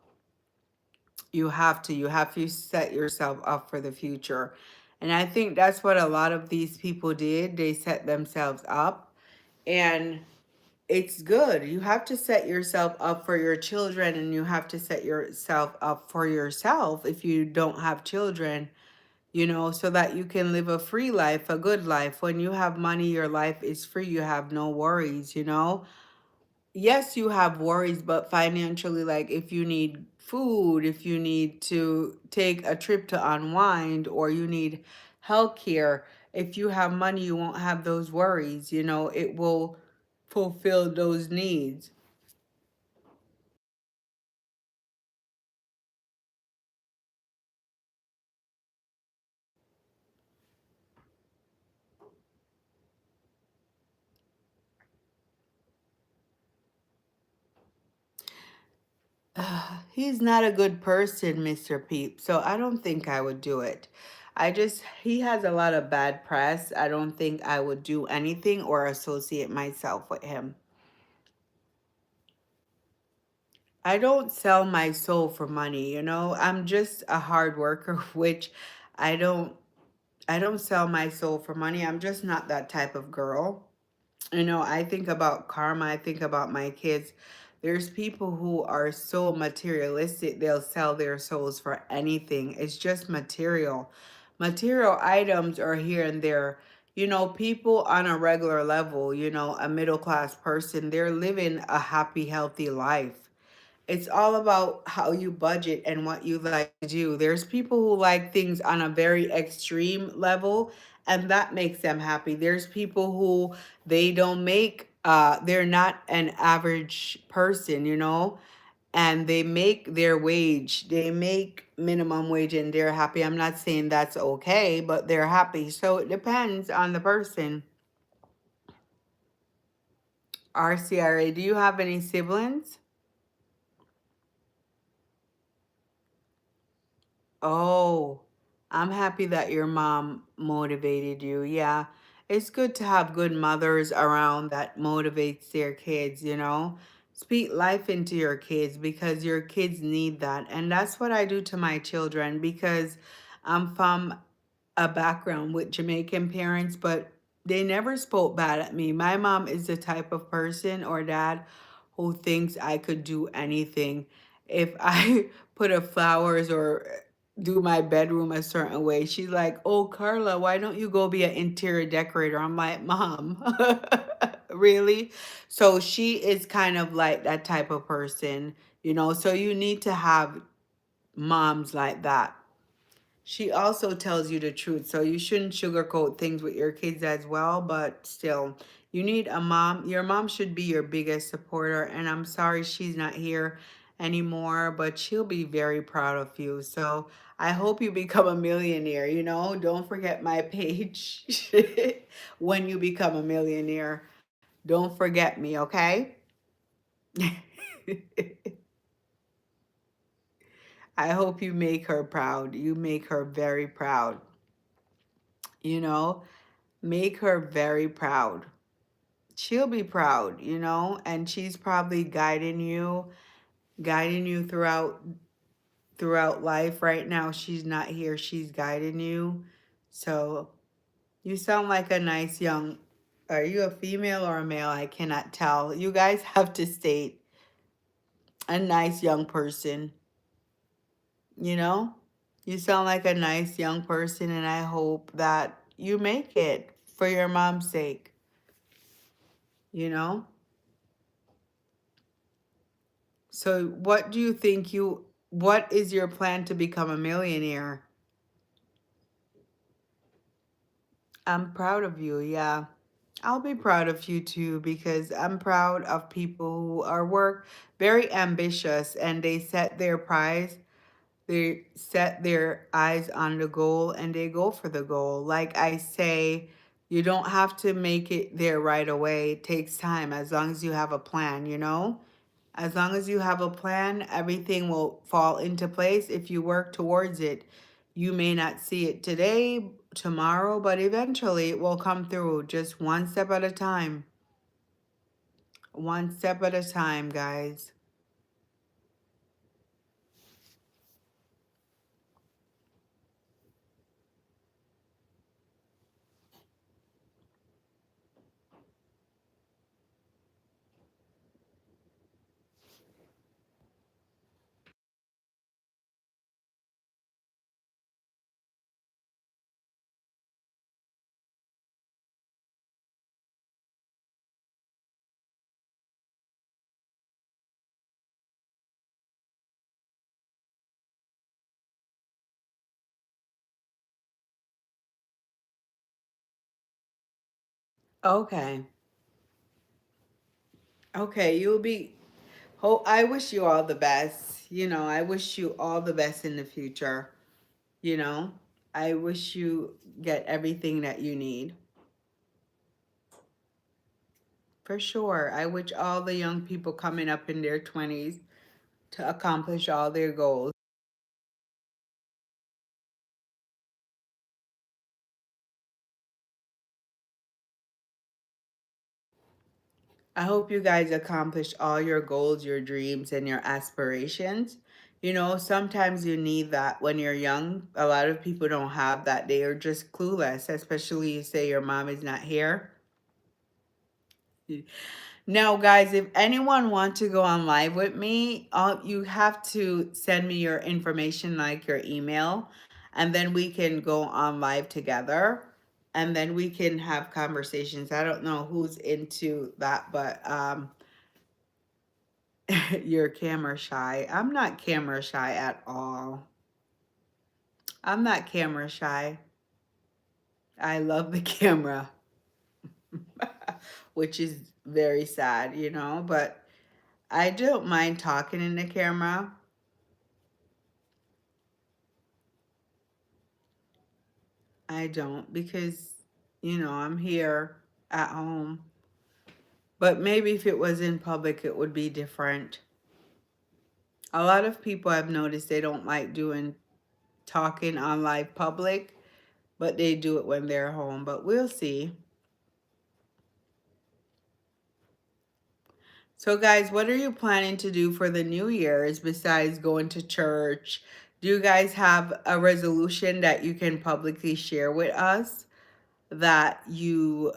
You have to set yourself up for the future. And I think that's what a lot of these people did. They set themselves up, and it's good. You have to set yourself up for your children, and you have to set yourself up for yourself if you don't have children, so that you can live a free life, a good life. When you have money, your life is free. You have no worries. Yes, you have worries, but financially, like if you need food, if you need to take a trip to unwind, or you need health care, if you have money, you won't have those worries. It will fulfill those needs. He's not a good person, Mr. Peep, so I don't think I would do it. He has a lot of bad press. I don't think I would do anything or associate myself with him. I don't sell my soul for money. I'm just a hard worker, which I don't I don't sell my soul for money. I'm just not that type of girl. I think about karma, I think about my kids. There's people who are so materialistic, they'll sell their souls for anything. It's just material. Material items are here and there. People on a regular level, a middle class person, they're living a happy, healthy life. It's all about how you budget and what you like to do. There's people who like things on a very extreme level, and that makes them happy. There's people who they're not an average person, and they make their wage, they make minimum wage and they're happy. I'm not saying that's okay, but they're happy. So it depends on the person. RCRA, do you have any siblings? Oh, I'm happy that your mom motivated you. Yeah, it's good to have good mothers around that motivates their kids, you know? Speak life into your kids because your kids need that. And that's what I do to my children because I'm from a background with Jamaican parents, but they never spoke bad at me. My mom is the type of person or dad who thinks I could do anything. If I put a flowers or do my bedroom a certain way, she's like, "Oh, Carla, why don't you go be an interior decorator?" I'm like, "Mom, really?" So she is kind of like that type of person, you know. So you need to have moms like that. She also tells you the truth, so you shouldn't sugarcoat things with your kids as well, but still, you need a mom. Your mom should be your biggest supporter, and I'm sorry she's not here anymore, but she'll be very proud of you. So I hope you become a millionaire, you know? Don't forget my page when you become a millionaire. Don't forget me, okay? I hope you make her proud. You make her very proud, you know? Make her very proud. She'll be proud, you know, and she's probably guiding you throughout life. Right now she's not here. She's guiding you. So, you sound like a nice young, are you a female or a male? I cannot tell. You guys have to state a nice young person, you know? You sound like a nice young person and I hope that you make it for your mom's sake, you know? So what is your plan to become a millionaire? I'm proud of you, yeah. I'll be proud of you too because I'm proud of people who are work very ambitious and they set their eyes on the goal and they go for the goal. Like I say, you don't have to make it there right away. It takes time as long as you have a plan, you know? As long as you have a plan, everything will fall into place if you work towards it. You may not see it today, tomorrow, but eventually it will come through just one step at a time. One step at a time, guys. Okay. Okay, you'll be I wish you all the best. You know, I wish you all the best in the future, you know? I wish you get everything that you need. For sure. I wish all the young people coming up in their 20s to accomplish all their goals. I hope you guys accomplish all your goals, your dreams, and your aspirations. You know, sometimes you need that when you're young. A lot of people don't have that. They are just clueless, especially you say your mom is not here. Now, guys, if anyone wants to go on live with me, you have to send me your information, like your email, and then we can go on live together, and then we can have conversations. I don't know who's into that, but you're camera shy. I'm not camera shy at all. I'm not camera shy. I love the camera, which is very sad, you know, but I don't mind talking in the camera. I don't because, you know, I'm here at home. But maybe if it was in public, it would be different. A lot of people I've noticed they don't like doing. talking on live public, but they do it when they're home. But we'll see. So, guys, what are you planning to do for the New Year's besides going to church? Do you guys have a resolution that you can publicly share with us that you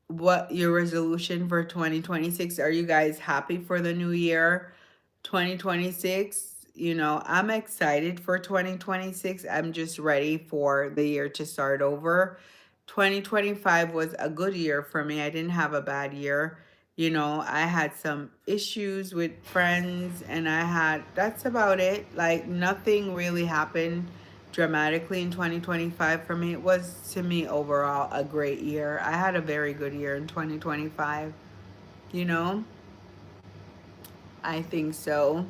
what your resolution for 2026? Are you guys happy for the new year 2026? You know, I'm excited for 2026. I'm just ready for the year to start over. 2025 was a good year for me. I didn't have a bad year. You know, I had some issues with friends and that's about it. Like nothing really happened dramatically in 2025 for me. It was to me overall a great year. I had a very good year in 2025. You know, I think so.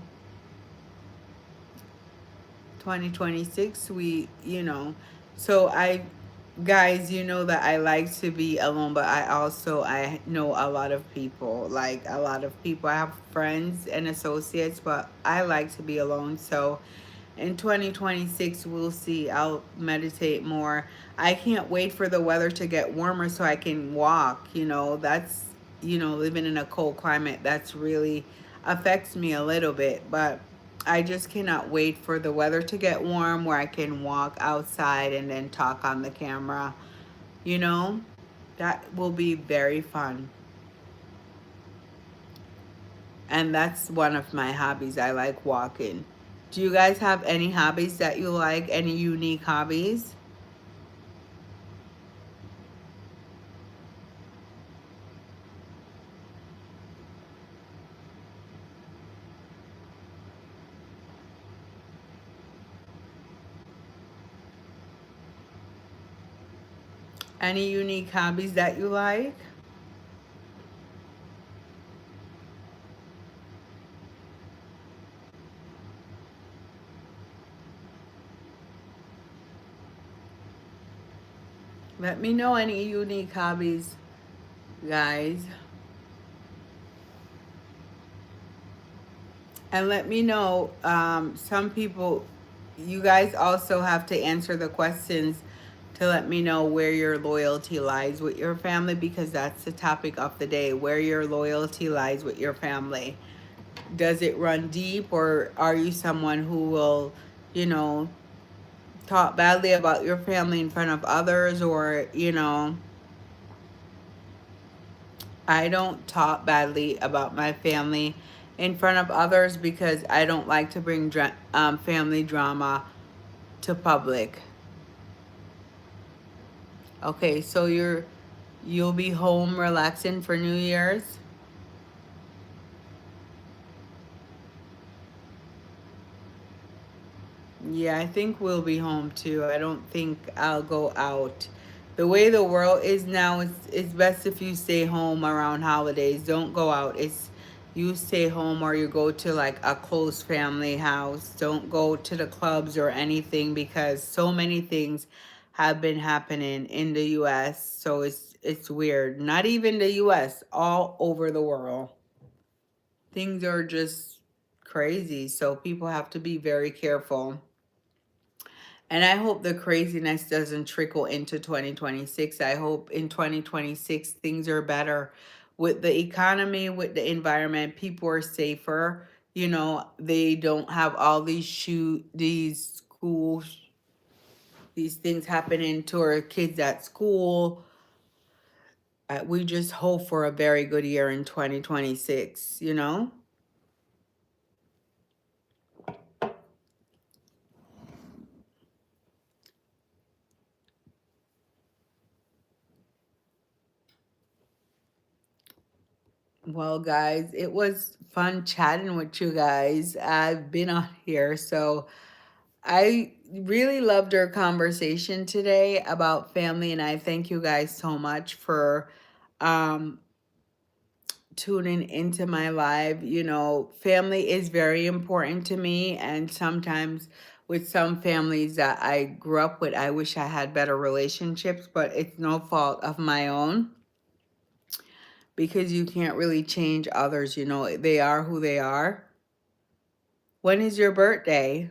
2026 so I guys, you know that I like to be alone, but I know a lot of people, like a lot of people. I have friends and associates, but I like to be alone. So in 2026 we'll see. I'll meditate more. I can't wait for the weather to get warmer so I can walk. That's living in a cold climate, that's really affects me a little bit, but I just cannot wait for the weather to get warm where I can walk outside and then talk on the camera. you know that will be very fun. And that's one of my hobbies. I like walking. Do you guys have any hobbies that you like? Any unique hobbies? Any unique hobbies that you like? Let me know any unique hobbies, guys. And let me know, some people, you guys also have to answer the questions to let me know where your loyalty lies with your family, because that's the topic of the day, where your loyalty lies with your family. Does it run deep, or are you someone who will, you know, talk badly about your family in front of others? Or, I don't talk badly about my family in front of others because I don't like to bring family drama to public. Okay, so you'll be home relaxing for New Year's? Yeah, I think we'll be home too. I don't think I'll go out. The way the world is now, it's best if you stay home around holidays. Don't go out. It's You stay home or you go to like a close family house. Don't go to the clubs or anything because so many things have been happening in the US. So it's weird. Not even the US, all over the world. Things are just crazy. So people have to be very careful. And I hope the craziness doesn't trickle into 2026. I hope in 2026 things are better with the economy, with the environment. People are safer. They don't have all these things happening to our kids at school. We just hope for a very good year in 2026. Well, guys, it was fun chatting with you guys. I've been on here, so I really loved our conversation today about family, and I thank you guys so much for um, tuning into my live. Family is very important to me, and sometimes with some families that I grew up with, I wish I had better relationships, but it's no fault of my own because you can't really change others. They are who they are. When is your birthday?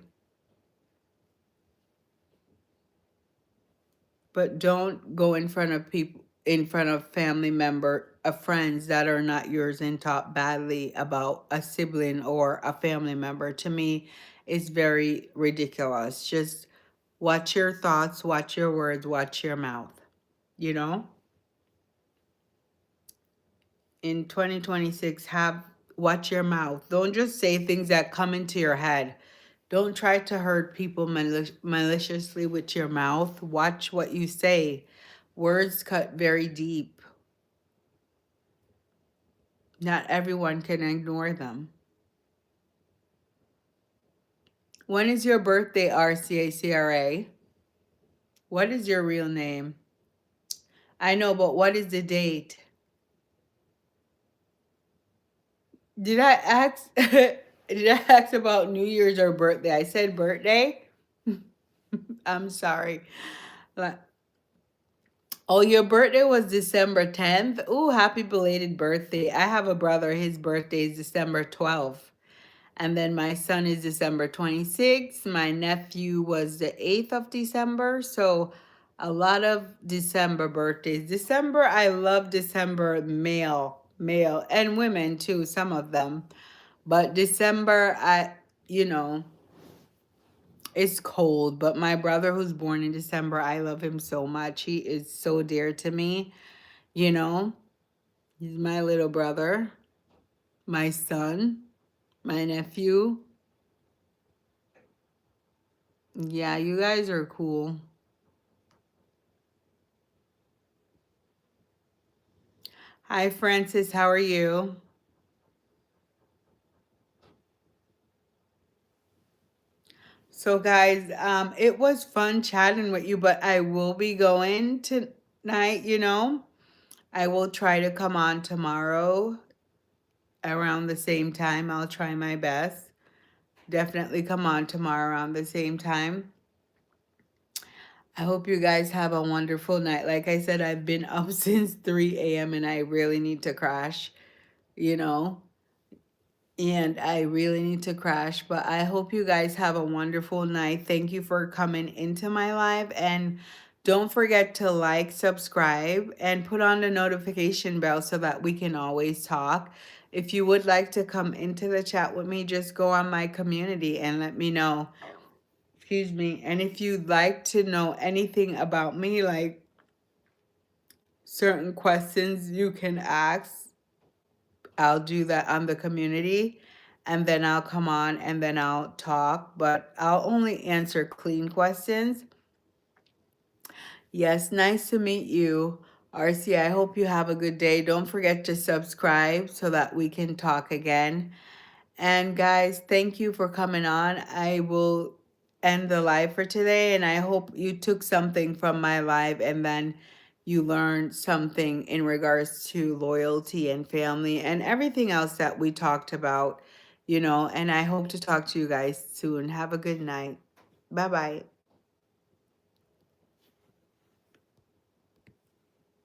but don't go in front of people, in front of family member, of friends that are not yours, and talk badly about a sibling or a family member. To me, it's very ridiculous. Just watch your thoughts, watch your words, watch your mouth. You know, in 2026, have watch your mouth. Don't just say things that come into your head. Don't try to hurt people maliciously with your mouth. Watch what you say. Words cut very deep. Not everyone can ignore them. When is your birthday, RCACRA? What is your real name? I know, but what is the date? Did I ask? Did I ask about New Year's or birthday? I said birthday. I'm sorry. Like, oh, your birthday was December 10th? Ooh, happy belated birthday. I have a brother. His birthday is December 12th. And then my son is December 26th. My nephew was the 8th of December. So a lot of December birthdays. December, I love December, male, and women too, some of them. But December, you know, it's cold. But my brother who's born in December, I love him so much. He is so dear to me, you know. He's my little brother, my son, my nephew. Yeah, you guys are cool. Hi, Francis. How are you? So, guys, it was fun chatting with you, but I will be going tonight, you know. I will try to come on tomorrow around the same time. I'll try my best. Definitely come on tomorrow around the same time. I hope you guys have a wonderful night. Like I said, I've been up since 3 a.m. and I really need to crash, you know. And I really need to crash. But I hope you guys have a wonderful night. Thank you for coming into my live. And don't forget to like, subscribe, and put on the notification bell so that we can always talk. If you would like to come into the chat with me, just go on my community and let me know. Excuse me. And if you'd like to know anything about me, like certain questions you can ask, I'll do that on the community, and then I'll come on and then I'll talk, but I'll only answer clean questions. Yes, nice to meet you, RC. I hope you have a good day. Don't forget to subscribe so that we can talk again. And guys, thank you for coming on. I will end the live for today, and I hope you took something from my live and then you learned something in regards to loyalty and family and everything else that we talked about, you know, and I hope to talk to you guys soon. Have a good night. Bye-bye.